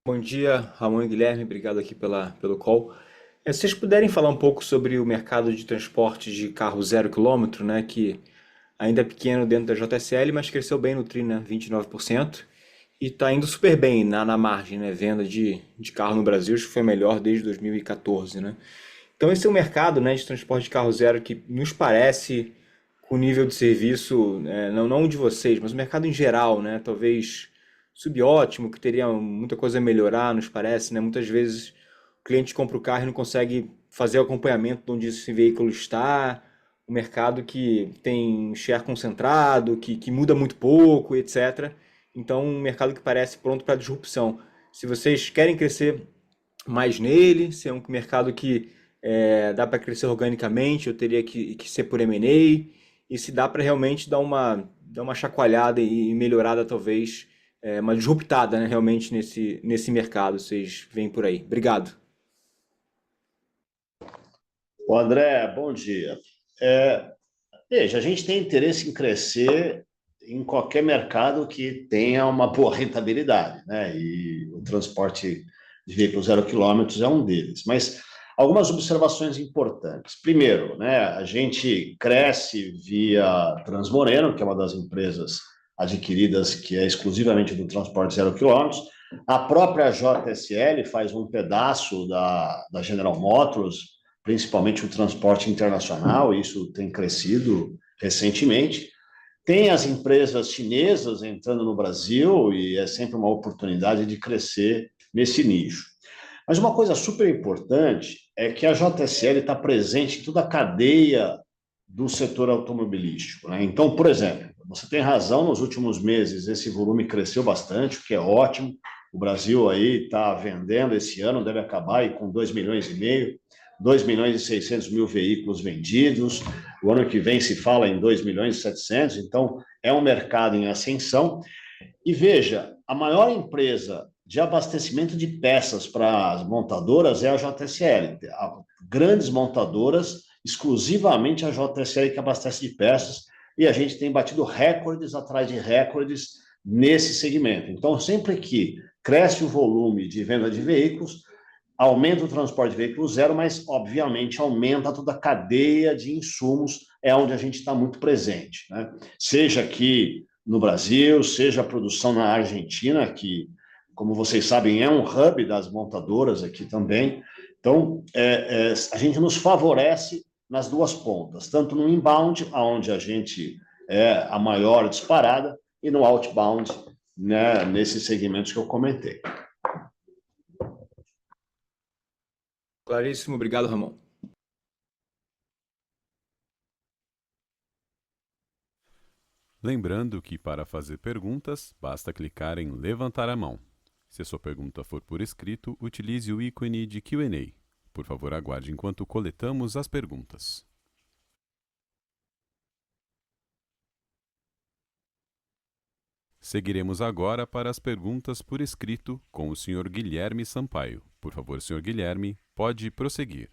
Bom dia, Ramon e Guilherme, obrigado aqui pelo call. Se vocês puderem falar um pouco sobre o mercado de transporte de carro 0 km, né, que ainda é pequeno dentro da JSL, mas cresceu bem no TRI, né, 29%, e está indo super bem na margem, né, venda de carro no Brasil, acho que foi melhor desde 2014, né. Então esse é um mercado, né, de transporte de carro zero que nos parece, com o nível de serviço, não de vocês, mas o mercado em geral, né, talvez subótimo, que teria muita coisa a melhorar, nos parece, né? Muitas vezes o cliente compra o carro e não consegue fazer o acompanhamento de onde esse veículo está, o mercado que tem share concentrado, que muda muito pouco, etc. Então, um mercado que parece pronto para disrupção. Se vocês querem crescer mais nele, se é um mercado que dá para crescer organicamente, eu teria que ser por M&A, e se dá para realmente dar uma chacoalhada e melhorada, talvez, uma disruptada, né, realmente nesse mercado, vocês veem por aí. Obrigado. O André, bom dia. Veja, a gente tem interesse em crescer em qualquer mercado que tenha uma boa rentabilidade, né? E o transporte de veículos 0 km é um deles. Mas algumas observações importantes. Primeiro, né, a gente cresce via Transmoreno, que é uma das empresas adquiridas que é exclusivamente do transporte 0 km. A própria JSL faz um pedaço da General Motors, principalmente o transporte internacional, e isso tem crescido recentemente. Tem as empresas chinesas entrando no Brasil e é sempre uma oportunidade de crescer nesse nicho. Mas uma coisa super importante é que a JSL está presente em toda a cadeia do setor automobilístico, né? Então, por exemplo, você tem razão, nos últimos meses esse volume cresceu bastante, o que é ótimo. O Brasil aí está vendendo esse ano, deve acabar aí com 2,5 milhões, 2 milhões e 600 mil veículos vendidos. O ano que vem se fala em 2 milhões e 700, então é um mercado em ascensão. E veja, a maior empresa de abastecimento de peças para as montadoras é a JSL. Grandes montadoras, exclusivamente a JSL que abastece de peças, e a gente tem batido recordes atrás de recordes nesse segmento. Então, sempre que cresce o volume de venda de veículos, aumenta o transporte de veículo zero, mas, obviamente, aumenta toda a cadeia de insumos, é onde a gente está muito presente, né? Seja aqui no Brasil, seja a produção na Argentina, que, como vocês sabem, é um hub das montadoras aqui também. Então, a gente nos favorece nas duas pontas, tanto no inbound, onde a gente é a maior disparada, e no outbound, né, nesses segmentos que eu comentei. Claríssimo, obrigado, Ramon. Lembrando que para fazer perguntas, basta clicar em levantar a mão. Se a sua pergunta for por escrito, utilize o ícone de Q&A. Por favor, aguarde enquanto coletamos as perguntas. Seguiremos agora para as perguntas por escrito com o Sr. Guilherme Sampaio. Por favor, Sr. Guilherme, pode prosseguir.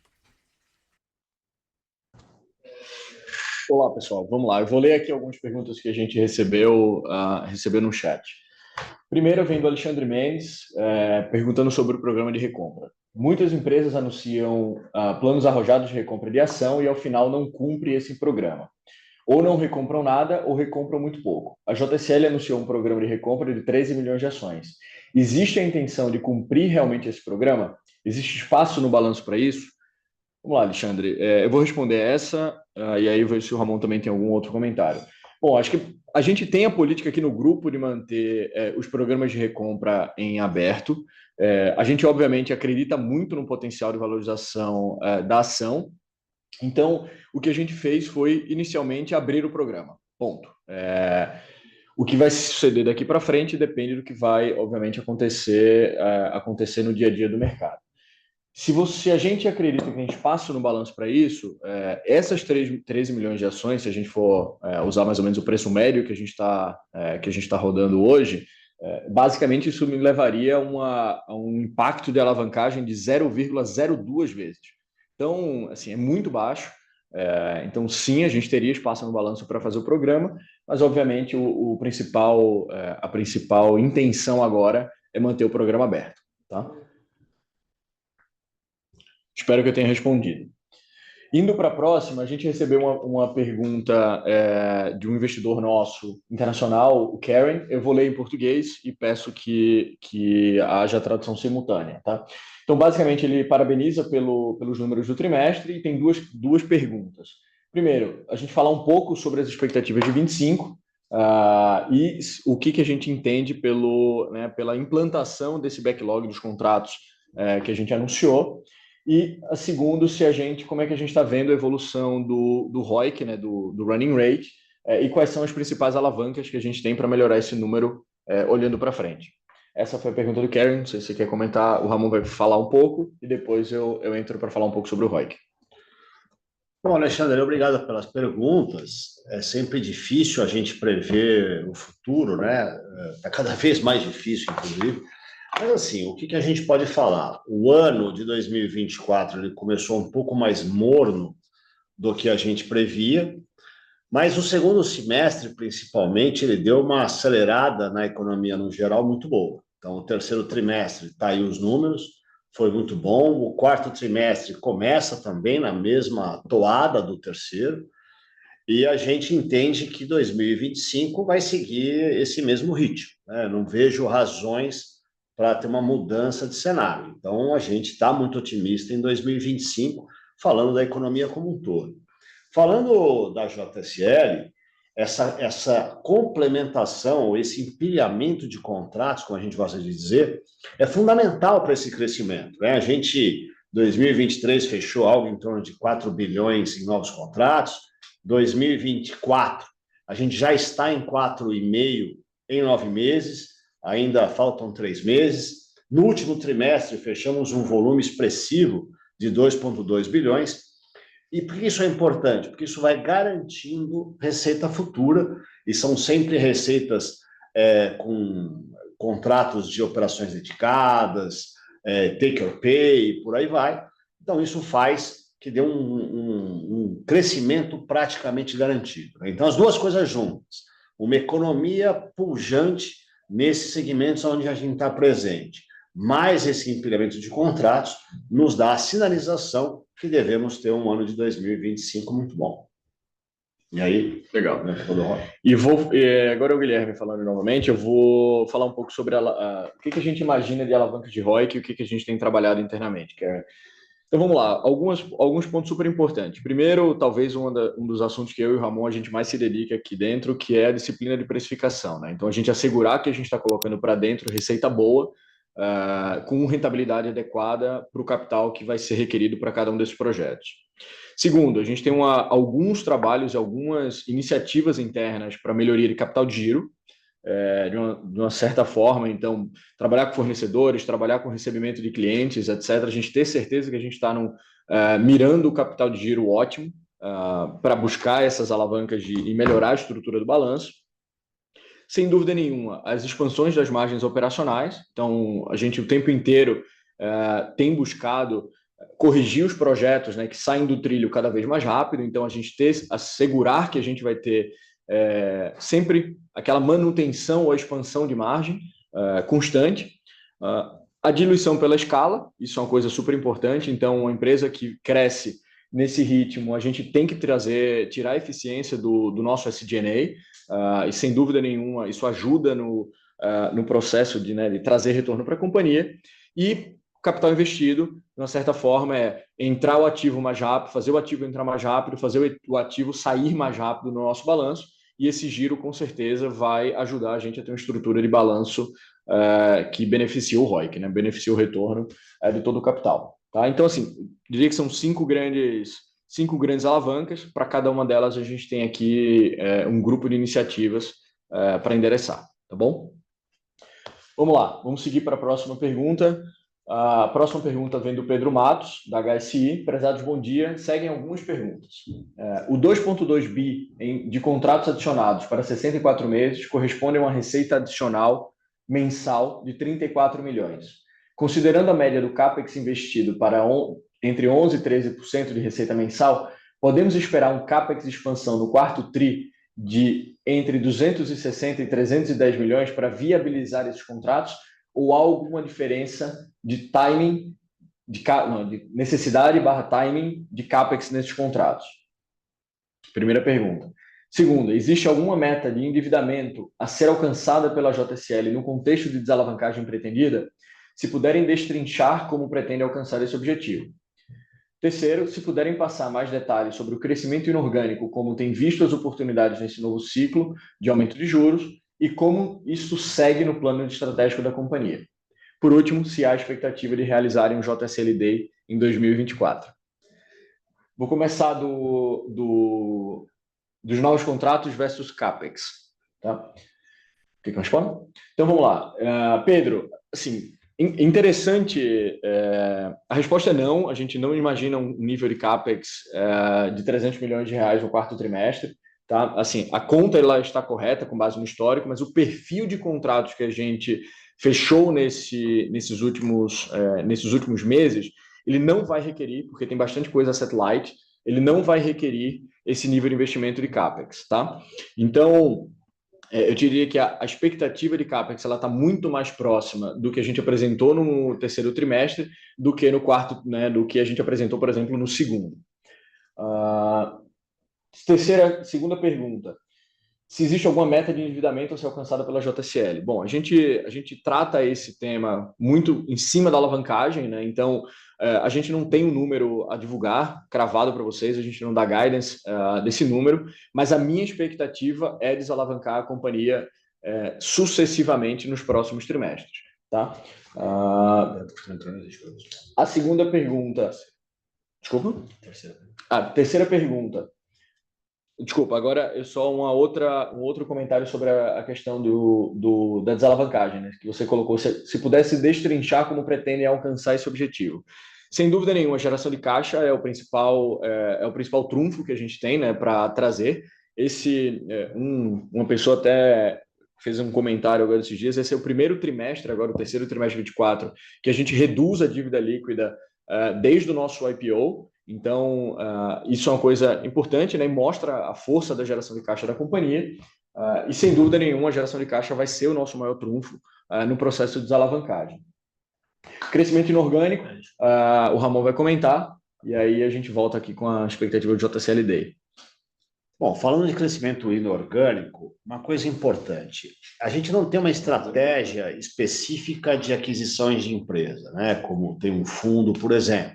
Olá, pessoal. Vamos lá. Eu vou ler aqui algumas perguntas que a gente recebeu no chat. Primeiro vem do Alexandre Mendes, perguntando sobre o programa de recompra. Muitas empresas anunciam planos arrojados de recompra de ação e, ao final, não cumpre esse programa. Ou não recompram nada ou recompram muito pouco. A JSL anunciou um programa de recompra de 13 milhões de ações. Existe a intenção de cumprir realmente esse programa? Existe espaço no balanço para isso? Vamos lá, Alexandre. Eu vou responder essa, e aí eu vejo se o Ramon também tem algum outro comentário. Bom, acho que a gente tem a política aqui no grupo de manter os programas de recompra em aberto. A gente, obviamente, acredita muito no potencial de valorização da ação. Então, o que a gente fez foi, inicialmente, abrir o programa. Ponto. O que vai suceder daqui para frente depende do que vai, obviamente, acontecer no dia a dia do mercado. Se a gente acredita que tem espaço no balanço para isso, essas 13 milhões de ações, se a gente for usar mais ou menos o preço médio que a gente está rodando hoje, basicamente isso me levaria a um impacto de alavancagem de 0,02 vezes. Então, assim, é muito baixo. Então, sim, a gente teria espaço no balanço para fazer o programa, mas, obviamente, a principal intenção agora é manter o programa aberto. Tá? Espero que eu tenha respondido. Indo para a próxima, a gente recebeu uma pergunta de um investidor nosso internacional, o Karen. Eu vou ler em português e peço que haja tradução simultânea. Tá? Então, basicamente, ele parabeniza pelos números do trimestre e tem duas perguntas. Primeiro, a gente falar um pouco sobre as expectativas de 25 e o que a gente entende pela implantação desse backlog dos contratos que a gente anunciou. E, segundo, como é que a gente está vendo a evolução do ROIC, né, do running rate, e quais são as principais alavancas que a gente tem para melhorar esse número olhando para frente. Essa foi a pergunta do Karen, não sei se você quer comentar, o Ramon vai falar um pouco e depois eu entro para falar um pouco sobre o ROIC. Bom, Alexandre, obrigado pelas perguntas. É sempre difícil a gente prever o futuro, né? Está cada vez mais difícil, inclusive. Mas, assim, o que a gente pode falar? O ano de 2024 ele começou um pouco mais morno do que a gente previa, mas o segundo semestre, principalmente, ele deu uma acelerada na economia no geral muito boa. Então, o terceiro trimestre está aí os números, foi muito bom. O quarto trimestre começa também na mesma toada do terceiro, e a gente entende que 2025 vai seguir esse mesmo ritmo, né? Não vejo razões para ter uma mudança de cenário. Então, a gente está muito otimista em 2025, falando da economia como um todo. Falando da JSL, essa complementação, esse empilhamento de contratos, como a gente gosta de dizer, é fundamental para esse crescimento, né? A gente, 2023, fechou algo em torno de 4 bilhões em novos contratos. 2024, a gente já está em 4,5 em 9 meses, ainda faltam 3 meses. No último trimestre, fechamos um volume expressivo de 2,2 bilhões. E por que isso é importante? Porque isso vai garantindo receita futura, e são sempre receitas com contratos de operações dedicadas, take or pay, por aí vai. Então, isso faz que dê um crescimento praticamente garantido. Então, as duas coisas juntas. Uma economia pujante nesses segmentos onde a gente está presente, mais esse empilhamento de contratos nos dá a sinalização que devemos ter um ano de 2025 muito bom. E aí? Legal. E agora é o Guilherme falando novamente, eu vou falar um pouco sobre o que a gente imagina de alavanca de ROIC e o que a gente tem trabalhado internamente. Então vamos lá, alguns pontos super importantes. Primeiro, talvez um dos assuntos que eu e o Ramon a gente mais se dedica aqui dentro, que é a disciplina de precificação, né? Então a gente assegurar que a gente está colocando para dentro receita boa, com rentabilidade adequada para o capital que vai ser requerido para cada um desses projetos. Segundo, a gente tem alguns trabalhos, algumas iniciativas internas para melhoria de capital de giro, de uma certa forma. Então, trabalhar com fornecedores, trabalhar com recebimento de clientes, etc. A gente ter certeza que a gente está mirando o capital de giro ótimo para buscar essas alavancas e melhorar a estrutura do balanço. Sem dúvida nenhuma, as expansões das margens operacionais. Então, a gente o tempo inteiro tem buscado corrigir os projetos, né, que saem do trilho cada vez mais rápido. Então, a gente assegurar que a gente vai ter sempre aquela manutenção ou expansão de margem constante. A diluição pela escala, isso é uma coisa super importante. Então, uma empresa que cresce nesse ritmo, a gente tem que tirar a eficiência do nosso SG&A, e sem dúvida nenhuma isso ajuda no processo de trazer retorno para a companhia. E o capital investido, de uma certa forma, é entrar o ativo mais rápido, fazer o ativo entrar mais rápido, fazer o ativo sair mais rápido no nosso balanço, e esse giro, com certeza, vai ajudar a gente a ter uma estrutura de balanço que beneficia o ROIC, né? Beneficia o retorno de todo o capital. Tá? Então, assim, diria que são cinco grandes alavancas. Para cada uma delas, a gente tem aqui um grupo de iniciativas para endereçar. Tá bom? Vamos lá, vamos seguir para a próxima pergunta. A próxima pergunta vem do Pedro Matos, da HSI. Prezados, bom dia. Seguem algumas perguntas. O 2,2 bi de contratos adicionados para 64 meses corresponde a uma receita adicional mensal de 34 milhões. Considerando a média do CAPEX investido para entre 11% e 13% de receita mensal, podemos esperar um CAPEX de expansão no quarto TRI de entre 260 e 310 milhões para viabilizar esses contratos, ou há alguma diferença de timing, de necessidade / timing de CAPEX nesses contratos? Primeira pergunta. Segunda, existe alguma meta de endividamento a ser alcançada pela JSL no contexto de desalavancagem pretendida? Se puderem destrinchar como pretende alcançar esse objetivo. Terceiro, se puderem passar mais detalhes sobre o crescimento inorgânico, como tem visto as oportunidades nesse novo ciclo de aumento de juros e como isso segue no plano estratégico da companhia. Por último, se há expectativa de realizarem um JSL Day em 2024. Vou começar dos novos contratos versus CAPEX. Tá? Quer que eu responda? Então, vamos lá. Pedro, assim, interessante, a resposta é não, a gente não imagina um nível de CAPEX de 300 milhões de reais no quarto trimestre. Tá? Assim, a conta ela está correta com base no histórico, mas o perfil de contratos que a gente fechou nesses últimos meses, ele não vai requerir, porque tem bastante coisa asset light, ele não vai requerir esse nível de investimento de CAPEX. Tá? Então, eu diria que a expectativa de CAPEX está muito mais próxima do que a gente apresentou no terceiro trimestre do que no quarto, né, do que a gente apresentou, por exemplo, no segundo. Segunda pergunta. Se existe alguma meta de endividamento a ser alcançada pela JSL? Bom, a gente trata esse tema muito em cima da alavancagem, né? Então, a gente não tem um número a divulgar, cravado para vocês, a gente não dá guidance desse número, mas a minha expectativa é desalavancar a companhia sucessivamente nos próximos trimestres. Tá? A segunda pergunta... Desculpa? Terceira pergunta. Desculpa, agora é só um outro comentário sobre a questão da desalavancagem, né? Que você colocou, se pudesse destrinchar como pretendem alcançar esse objetivo. Sem dúvida nenhuma, a geração de caixa é o principal trunfo que a gente tem, né, para trazer. Uma pessoa até fez um comentário agora esses dias, esse é o primeiro trimestre, agora o terceiro trimestre de 24, que a gente reduz a dívida líquida desde o nosso IPO. Então, isso é uma coisa importante, né? E mostra a força da geração de caixa da companhia. E, sem dúvida nenhuma, a geração de caixa vai ser o nosso maior trunfo no processo de desalavancagem. Crescimento inorgânico, o Ramon vai comentar, e aí a gente volta aqui com a expectativa do JSL Day. Bom, falando de crescimento inorgânico, uma coisa importante, a gente não tem uma estratégia específica de aquisições de empresa, né? Como tem um fundo, por exemplo.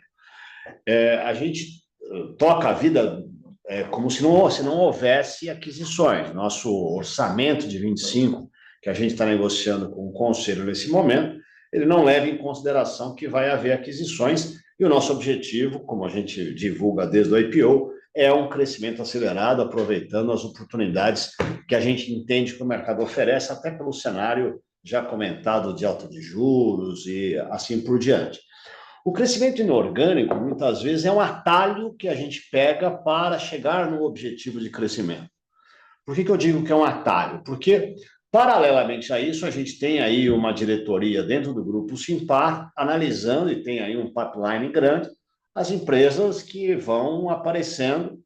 A gente toca a vida como se não houvesse aquisições. Nosso orçamento de 25, que a gente está negociando com o Conselho nesse momento, ele não leva em consideração que vai haver aquisições, e o nosso objetivo, como a gente divulga desde o IPO, é um crescimento acelerado, aproveitando as oportunidades que a gente entende que o mercado oferece, até pelo cenário já comentado de alta de juros e assim por diante. O crescimento inorgânico, muitas vezes, é um atalho que a gente pega para chegar no objetivo de crescimento. Por que eu digo que é um atalho? Porque, paralelamente a isso, a gente tem aí uma diretoria dentro do grupo Simpar, analisando, e tem aí um pipeline grande, as empresas que vão aparecendo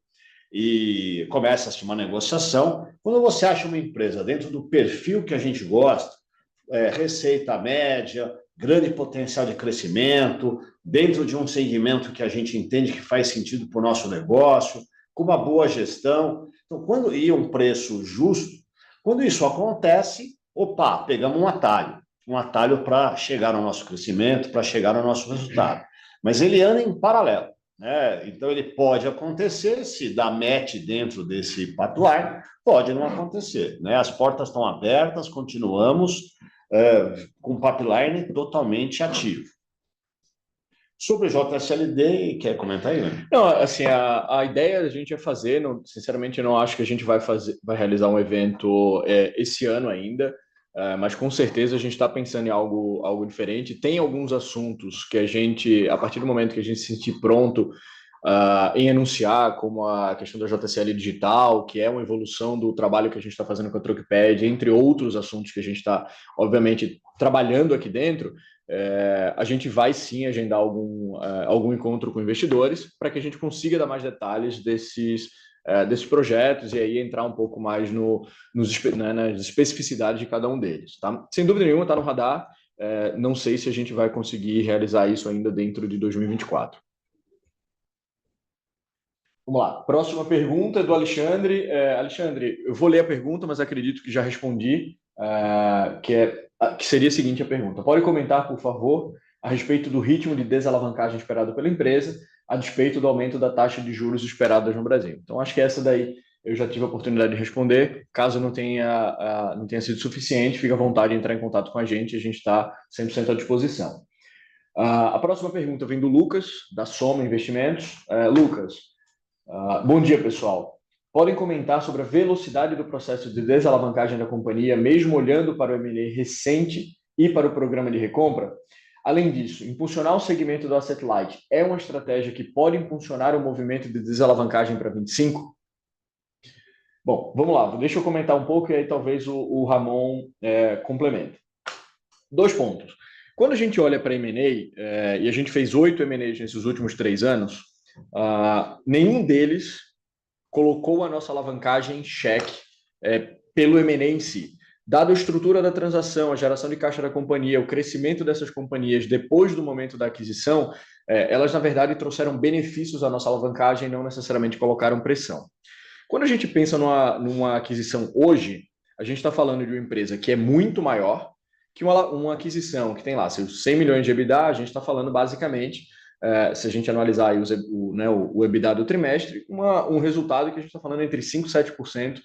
e começa-se uma negociação. Quando você acha uma empresa dentro do perfil que a gente gosta, receita média, grande potencial de crescimento, dentro de um segmento que a gente entende que faz sentido para o nosso negócio, com uma boa gestão. Então, um preço justo, quando isso acontece, opa, pegamos um atalho para chegar no nosso crescimento, para chegar no nosso resultado. Mas ele anda em paralelo, né? Então ele pode acontecer, se dá match dentro desse pipeline, pode não acontecer, né? As portas estão abertas, continuamos com o pipeline totalmente ativo. Sobre o JSLD, quer comentar aí, né? Não, assim, a ideia da gente é fazer, sinceramente, eu não acho que a gente vai realizar um evento esse ano ainda, mas com certeza a gente está pensando em algo diferente. Tem alguns assuntos que a gente, a partir do momento que a gente se sentir pronto em anunciar, como a questão da JSL digital, que é uma evolução do trabalho que a gente está fazendo com a Truckpad, entre outros assuntos que a gente está, obviamente, trabalhando aqui dentro. A gente vai sim agendar algum encontro com investidores para que a gente consiga dar mais detalhes desses projetos e aí entrar um pouco mais nas especificidades de cada um deles. Tá? Sem dúvida nenhuma, está no radar. Não sei se a gente vai conseguir realizar isso ainda dentro de 2024. Vamos lá. Próxima pergunta é do Alexandre. Alexandre, eu vou ler a pergunta, mas acredito que já respondi, que seria a seguinte a pergunta. Pode comentar, por favor, a respeito do ritmo de desalavancagem esperado pela empresa, a despeito do aumento da taxa de juros esperadas no Brasil. Então, acho que essa daí eu já tive a oportunidade de responder. Caso não tenha sido suficiente, fique à vontade de entrar em contato com a gente está 100% à disposição. A próxima pergunta vem do Lucas, da Soma Investimentos. Lucas, bom dia, pessoal. Podem comentar sobre a velocidade do processo de desalavancagem da companhia, mesmo olhando para o M&A recente e para o programa de recompra? Além disso, impulsionar o segmento do Asset Light é uma estratégia que pode impulsionar o movimento de desalavancagem para 25? Bom, vamos lá. Deixa eu comentar um pouco e aí talvez o Ramon complemente. 2 pontos. Quando a gente olha para M&A, e a gente fez 8 M&As nesses últimos 3 anos, nenhum deles colocou a nossa alavancagem em xeque pelo M&A em si. Dada a estrutura da transação, a geração de caixa da companhia, o crescimento dessas companhias depois do momento da aquisição, elas, na verdade, trouxeram benefícios à nossa alavancagem e não necessariamente colocaram pressão. Quando a gente pensa numa aquisição hoje, a gente está falando de uma empresa que é muito maior que uma aquisição que tem lá seus 100 milhões de EBITDA. A gente está falando basicamente, se a gente analisar aí o EBITDA do trimestre, um resultado que a gente está falando entre 5% e 7%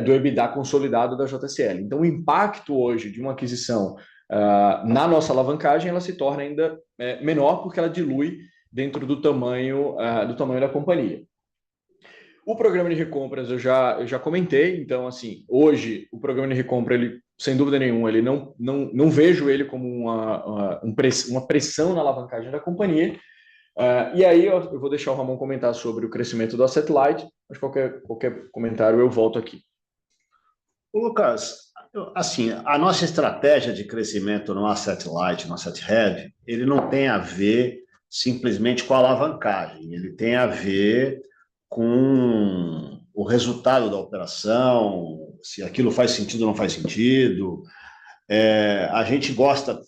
do EBITDA consolidado da JSL. Então, o impacto hoje de uma aquisição na nossa alavancagem, ela se torna ainda menor porque ela dilui dentro do tamanho da companhia. O programa de recompras eu já comentei. Então, assim, hoje o programa de recompra, ele, sem dúvida nenhuma, ele não vejo ele como uma pressão na alavancagem da companhia. E aí eu vou deixar o Ramon comentar sobre o crescimento do Asset Light, mas qualquer comentário eu volto aqui. Lucas, assim, a nossa estratégia de crescimento no Asset Light, no Asset Heavy, ele não tem a ver simplesmente com a alavancagem, ele tem a ver com o resultado da operação, se aquilo faz sentido ou não faz sentido. A gente gosta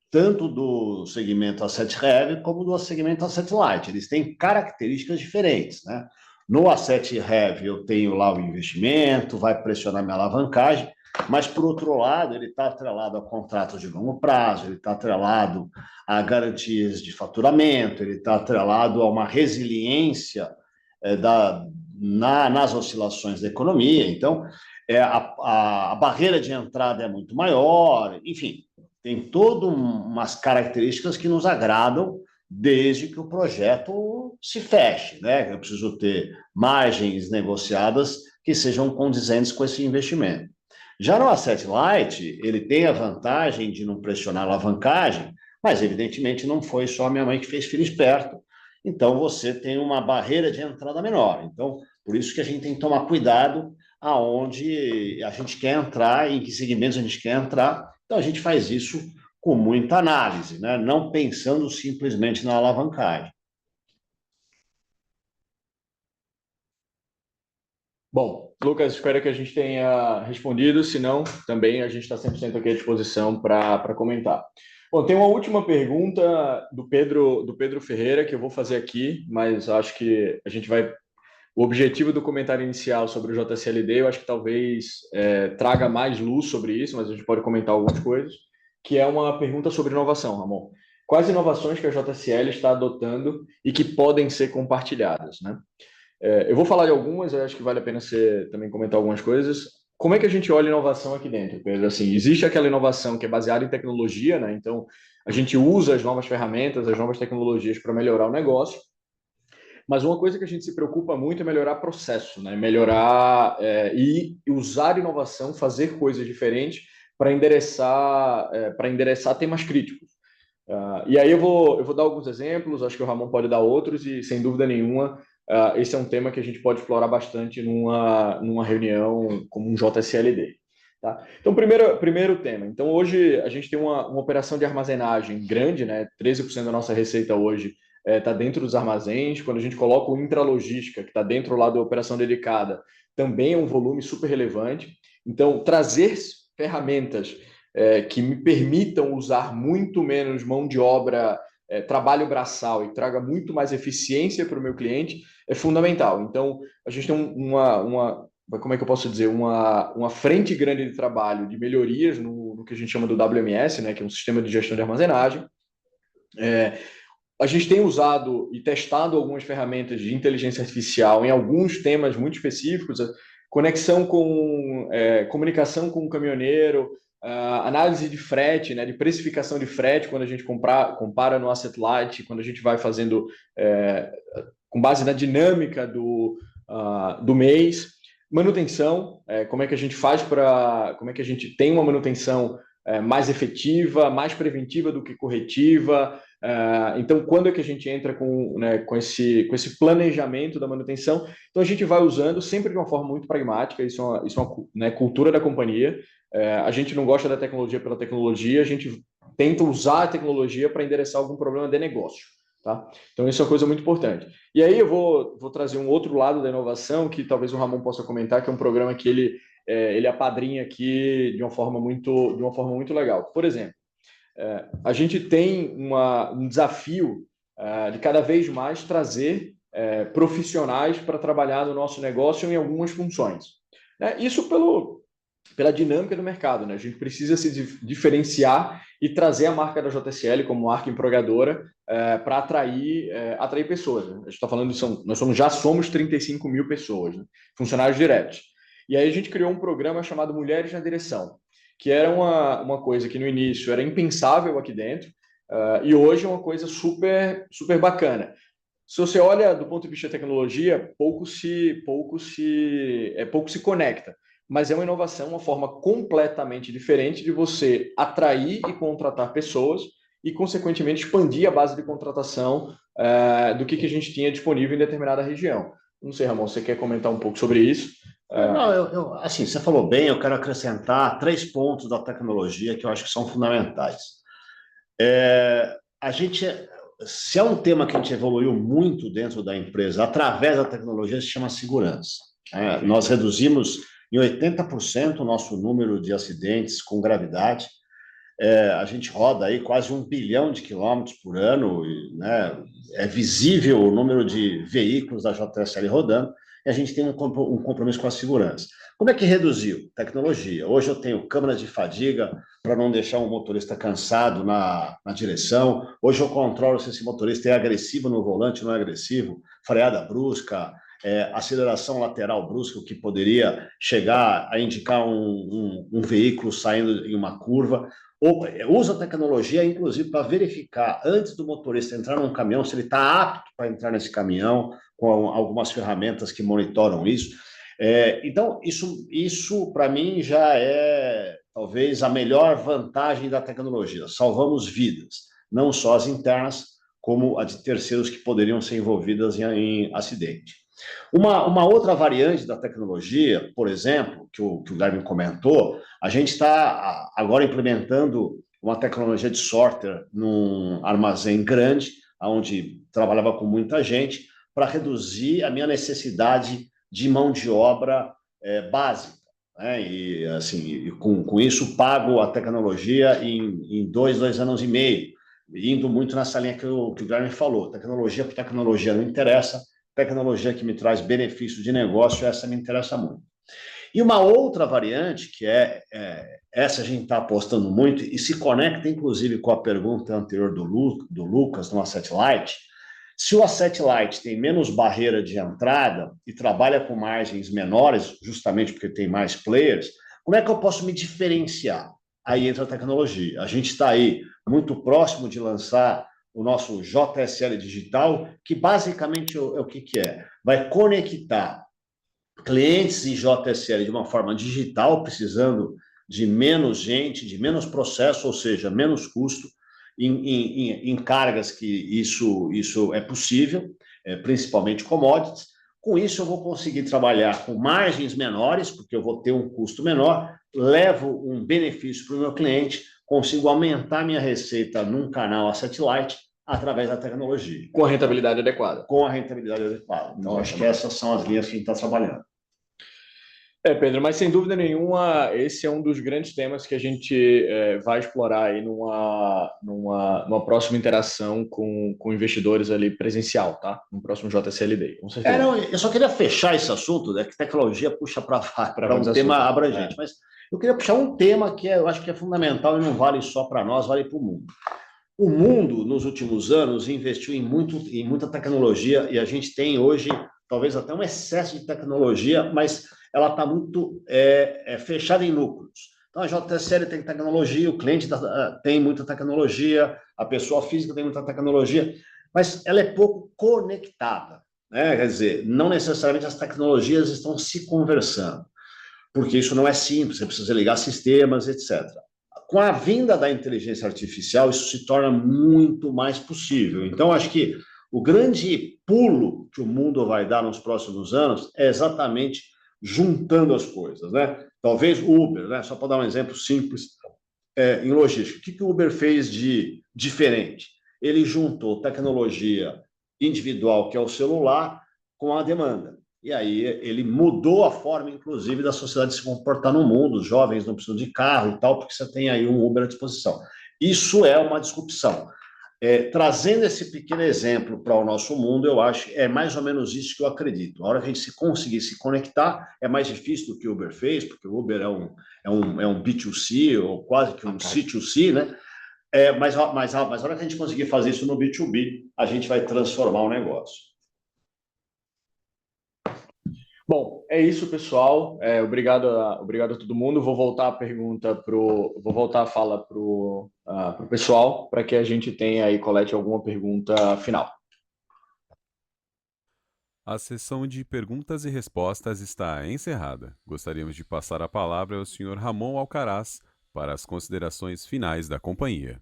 tanto do segmento Asset Heavy como do segmento Asset Light. Eles têm características diferentes, né? No Asset Heavy eu tenho lá o investimento, vai pressionar minha alavancagem, mas, por outro lado, ele está atrelado a contratos de longo prazo, ele está atrelado a garantias de faturamento, ele está atrelado a uma resiliência nas oscilações da economia. Então, a barreira de entrada é muito maior, enfim, tem todas umas características que nos agradam desde que o projeto se feche, né? Eu preciso ter margens negociadas que sejam condizentes com esse investimento. Já no Asset Light, ele tem a vantagem de não pressionar a alavancagem, mas, evidentemente, não foi só minha mãe que fez filho esperto. Então, você tem uma barreira de entrada menor. Então, por isso que a gente tem que tomar cuidado aonde a gente quer entrar, em que segmentos a gente quer entrar. Então, a gente faz isso com muita análise, né? Não pensando simplesmente na alavancagem. Bom, Lucas, espero que a gente tenha respondido, se não, também a gente está 100% aqui à disposição para comentar. Bom, tem uma última pergunta do Pedro Ferreira, que eu vou fazer aqui, mas acho que a gente vai o objetivo do comentário inicial sobre o JSLD, eu acho que talvez traga mais luz sobre isso, mas a gente pode comentar algumas coisas, que é uma pergunta sobre inovação, Ramon. Quais inovações que a JSL está adotando e que podem ser compartilhadas, né? Eu vou falar de algumas, eu acho que vale a pena você também comentar algumas coisas. Como é que a gente olha inovação aqui dentro, Pedro? Assim, existe aquela inovação que é baseada em tecnologia, né? Então, a gente usa as novas ferramentas, as novas tecnologias para melhorar o negócio, mas uma coisa que a gente se preocupa muito é melhorar processo, né? Melhorar e usar inovação, fazer coisas diferentes para endereçar temas críticos. E aí eu vou dar alguns exemplos, acho que o Ramon pode dar outros, e sem dúvida nenhuma, esse é um tema que a gente pode explorar bastante numa reunião como um JSLD. Tá? Então, primeiro tema. Então, hoje a gente tem uma operação de armazenagem grande, né? 13% da nossa receita hoje está dentro dos armazéns. Quando a gente coloca o intralogística, que está dentro lá da operação dedicada, também é um volume super relevante. Então, trazer ferramentas que me permitam usar muito menos mão de obra, trabalho braçal e traga muito mais eficiência para o meu cliente é fundamental. Então, a gente tem como é que eu posso dizer, uma frente grande de trabalho de melhorias no que a gente chama do WMS, né, que é um sistema de gestão de armazenagem. A gente tem usado e testado algumas ferramentas de inteligência artificial em alguns temas muito específicos, conexão comunicação com o caminhoneiro, análise de frete, né, de precificação de frete, quando a gente compara no Asset Light, quando a gente vai fazendo com base na dinâmica do mês, manutenção, como é que a gente faz como é que a gente tem uma manutenção mais efetiva, mais preventiva do que corretiva. Então, quando é que a gente entra com esse planejamento da manutenção? Então, a gente vai usando sempre de uma forma muito pragmática, isso é uma cultura da companhia. A gente não gosta da tecnologia pela tecnologia, a gente tenta usar a tecnologia para endereçar algum problema de negócio. Tá? Então, isso é uma coisa muito importante. E aí eu vou trazer um outro lado da inovação, que talvez o Ramon possa comentar, que é um programa que ele apadrinha aqui de uma forma muito legal. Por exemplo, a gente tem um desafio de cada vez mais trazer profissionais para trabalhar no nosso negócio em algumas funções. Isso pela dinâmica do mercado, né? A gente precisa se diferenciar e trazer a marca da JSL como marca empregadora para atrair pessoas. Né? A gente está falando já somos 35 mil pessoas, né? Funcionários diretos. E aí a gente criou um programa chamado Mulheres na Direção, que era uma coisa que no início era impensável aqui dentro, e hoje é uma coisa super, super bacana. Se você olha do ponto de vista da tecnologia, pouco se conecta, mas é uma inovação, uma forma completamente diferente de você atrair e contratar pessoas e, consequentemente, expandir a base de contratação do que a gente tinha disponível em determinada região. Não sei, Ramon, você quer comentar um pouco sobre isso? Não, assim, você falou bem, eu quero acrescentar 3 pontos da tecnologia que eu acho que são fundamentais. Se é um tema que a gente evoluiu muito dentro da empresa, através da tecnologia, se chama segurança. Nós reduzimos em 80% o nosso número de acidentes com gravidade. A gente roda aí quase 1 bilhão de quilômetros por ano, né? É visível o número de veículos da JSL rodando, e a gente tem um compromisso com a segurança. Como é que reduziu? Tecnologia. Hoje eu tenho câmeras de fadiga para não deixar um motorista cansado na direção. Hoje eu controlo se esse motorista é agressivo no volante ou não é agressivo, freada brusca, aceleração lateral brusca, o que poderia chegar a indicar um veículo saindo em uma curva. Usa a tecnologia, inclusive, para verificar, antes do motorista entrar num caminhão, se ele está apto para entrar nesse caminhão, com algumas ferramentas que monitoram isso. Então, isso para mim, já é, talvez, a melhor vantagem da tecnologia. Salvamos vidas, não só as internas, como a de terceiros que poderiam ser envolvidas em acidente. Uma outra variante da tecnologia, por exemplo, que o Garmin comentou, a gente está agora implementando uma tecnologia de sorter num armazém grande, onde trabalhava com muita gente, para reduzir a minha necessidade de mão de obra básica. Né? E, assim, com isso, pago a tecnologia em 2 anos e meio, indo muito nessa linha que o Garmin falou. Tecnologia por tecnologia não interessa, tecnologia que me traz benefício de negócio, essa me interessa muito. E uma outra variante, que essa a gente está apostando muito, e se conecta inclusive com a pergunta anterior do Lucas, no Asset Light. Se o Asset Light tem menos barreira de entrada e trabalha com margens menores, justamente porque tem mais players, como é que eu posso me diferenciar? Aí entra a tecnologia. A gente está aí muito próximo de lançar o nosso JSL Digital, que basicamente é o que é? Vai conectar clientes e JSL de uma forma digital, precisando de menos gente, de menos processo, ou seja, menos custo, em cargas que isso é possível, principalmente commodities. Com isso, eu vou conseguir trabalhar com margens menores, porque eu vou ter um custo menor, levo um benefício para o meu cliente, consigo aumentar minha receita num canal Asset Light através da tecnologia. Com a rentabilidade adequada. Com a rentabilidade adequada. Então, acho que essas são as linhas que a gente está trabalhando. Pedro, mas sem dúvida nenhuma, esse é um dos grandes temas que a gente vai explorar aí numa próxima interação com investidores ali presencial, tá? No próximo JSL Day, com certeza. Eu só queria fechar esse assunto, né, que tecnologia puxa para um tema abrangente, mas eu queria puxar um tema que eu acho que é fundamental e não vale só para nós, vale para o mundo. O mundo, nos últimos anos, investiu em muita tecnologia e a gente tem hoje, talvez até um excesso de tecnologia, mas ela está muito fechada em núcleos. Então, a JSL tem tecnologia, o cliente tem muita tecnologia, a pessoa física tem muita tecnologia, mas ela é pouco conectada, né? Quer dizer, não necessariamente as tecnologias estão se conversando, porque isso não é simples, você precisa ligar sistemas, etc. Com a vinda da inteligência artificial, isso se torna muito mais possível. Então, acho que o grande pulo que o mundo vai dar nos próximos anos é exatamente juntando as coisas, né? Talvez o Uber, né? Só para dar um exemplo simples, em logística. O que o Uber fez de diferente? Ele juntou tecnologia individual, que é o celular, com a demanda. E aí ele mudou a forma, inclusive, da sociedade se comportar no mundo. Os jovens não precisam de carro e tal, porque você tem aí um Uber à disposição. Isso é uma disrupção. Trazendo esse pequeno exemplo para o nosso mundo, eu acho que é mais ou menos isso que eu acredito. A hora que a gente conseguir se conectar, é mais difícil do que o Uber fez, porque o Uber é um B2C, ou quase que um C2C, né? Mas a hora que a gente conseguir fazer isso no B2B, a gente vai transformar o negócio. Bom, é isso, pessoal. Obrigado a todo mundo. Vou voltar a fala para o pessoal, para que a gente tenha aí, colete alguma pergunta final. A sessão de perguntas e respostas está encerrada. Gostaríamos de passar a palavra ao Sr. Ramon Alcaraz para as considerações finais da companhia.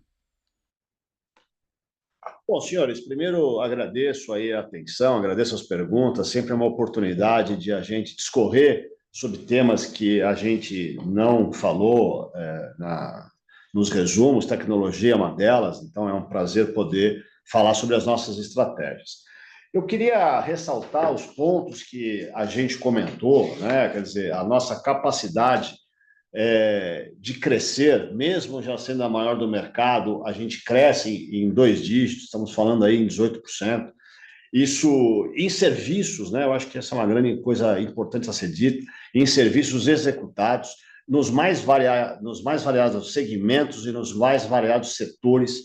Bom, senhores, primeiro agradeço aí a atenção, agradeço as perguntas, sempre é uma oportunidade de a gente discorrer sobre temas que a gente não falou nos resumos, tecnologia é uma delas, então é um prazer poder falar sobre as nossas estratégias. Eu queria ressaltar os pontos que a gente comentou, né? Quer dizer, a nossa capacidade de crescer, mesmo já sendo a maior do mercado, a gente cresce em 2 dígitos, estamos falando aí em 18%. Isso em serviços, né? Eu acho que essa é uma grande coisa importante a ser dita, em serviços executados, nos mais variados segmentos e nos mais variados setores.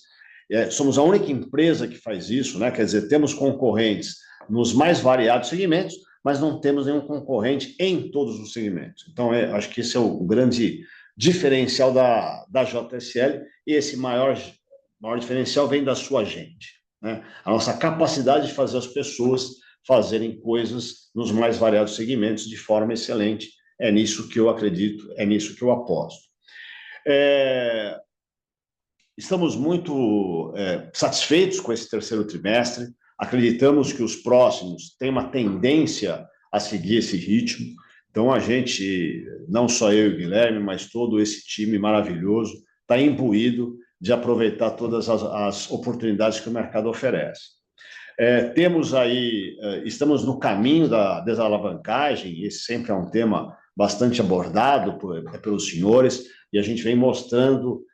Somos a única empresa que faz isso, né? Quer dizer, temos concorrentes nos mais variados segmentos, mas não temos nenhum concorrente em todos os segmentos. Então, acho que esse é o grande diferencial da JSL, e esse maior diferencial vem da sua gente, né? A nossa capacidade de fazer as pessoas fazerem coisas nos mais variados segmentos de forma excelente. É nisso que eu acredito, é nisso que eu aposto. Estamos muito satisfeitos com esse terceiro trimestre. Acreditamos que os próximos têm uma tendência a seguir esse ritmo. Então, a gente, não só eu e o Guilherme, mas todo esse time maravilhoso, está imbuído de aproveitar todas as oportunidades que o mercado oferece. Estamos no caminho da desalavancagem, esse sempre é um tema bastante abordado pelos senhores, e a gente vem mostrando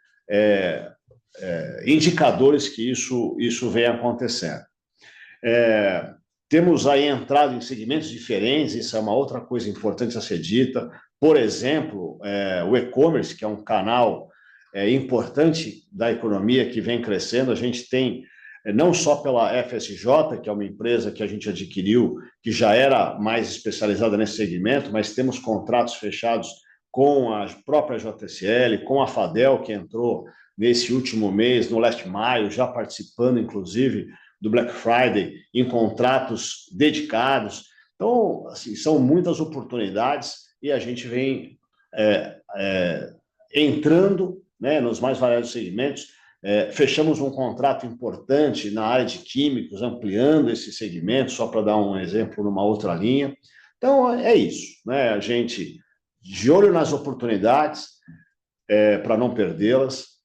indicadores que isso vem acontecendo. Temos aí entrado em segmentos diferentes, isso é uma outra coisa importante a ser dita. Por exemplo, o e-commerce, que é um canal importante da economia que vem crescendo. A gente tem, não só pela FSJ, que é uma empresa que a gente adquiriu, que já era mais especializada nesse segmento, mas temos contratos fechados com a própria JSL, com a Fadel, que entrou nesse último mês, no Last Mile, já participando, inclusive, do Black Friday, em contratos dedicados. Então, assim, são muitas oportunidades e a gente vem entrando, né, nos mais variados segmentos. Fechamos um contrato importante na área de químicos, ampliando esse segmento, só para dar um exemplo numa outra linha. Então, é isso, né? A gente de olho nas oportunidades, para não perdê-las,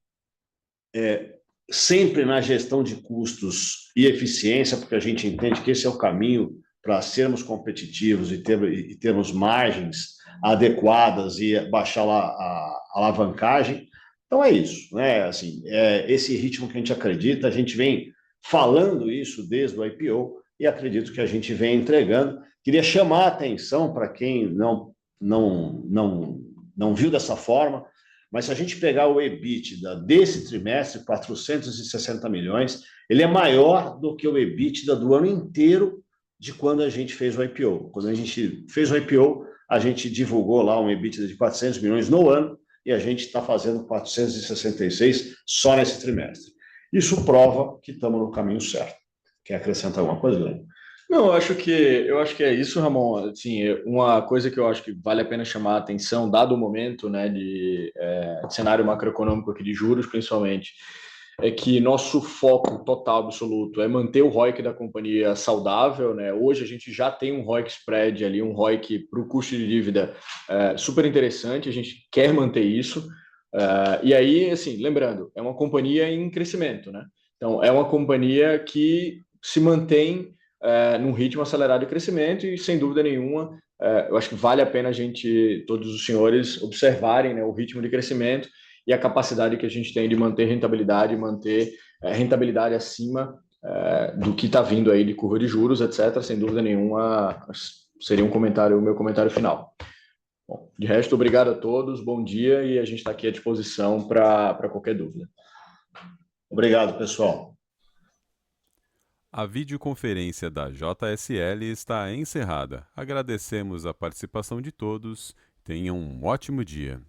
sempre na gestão de custos e eficiência, porque a gente entende que esse é o caminho para sermos competitivos e termos margens adequadas e baixar a alavancagem. Então é isso, né? Assim, esse ritmo que a gente acredita, a gente vem falando isso desde o IPO e acredito que a gente vem entregando. Queria chamar a atenção para quem não viu dessa forma, mas se a gente pegar o EBITDA desse trimestre, 460 milhões, ele é maior do que o EBITDA do ano inteiro de quando a gente fez o IPO. Quando a gente fez o IPO, a gente divulgou lá um EBITDA de 400 milhões no ano e a gente está fazendo 466 só nesse trimestre. Isso prova que estamos no caminho certo. Quer acrescentar alguma coisa, Guilherme? Não, eu acho que é isso, Ramon. Assim, uma coisa que eu acho que vale a pena chamar a atenção, dado o momento, né, de cenário macroeconômico aqui de juros, principalmente, é que nosso foco total, absoluto, é manter o ROIC da companhia saudável, né? Hoje a gente já tem um ROIC spread ali, um ROIC para o custo de dívida super interessante, a gente quer manter isso. E aí, assim, lembrando, é uma companhia em crescimento, né? Então, é uma companhia que se mantém num ritmo acelerado de crescimento e, sem dúvida nenhuma, eu acho que vale a pena a gente, todos os senhores, observarem, né, o ritmo de crescimento e a capacidade que a gente tem de manter rentabilidade acima do que está vindo aí de curva de juros, etc. Sem dúvida nenhuma, seria o meu comentário final. Bom, de resto, obrigado a todos, bom dia e a gente está aqui à disposição para qualquer dúvida. Obrigado, pessoal. A videoconferência da JSL está encerrada. Agradecemos a participação de todos. Tenham um ótimo dia.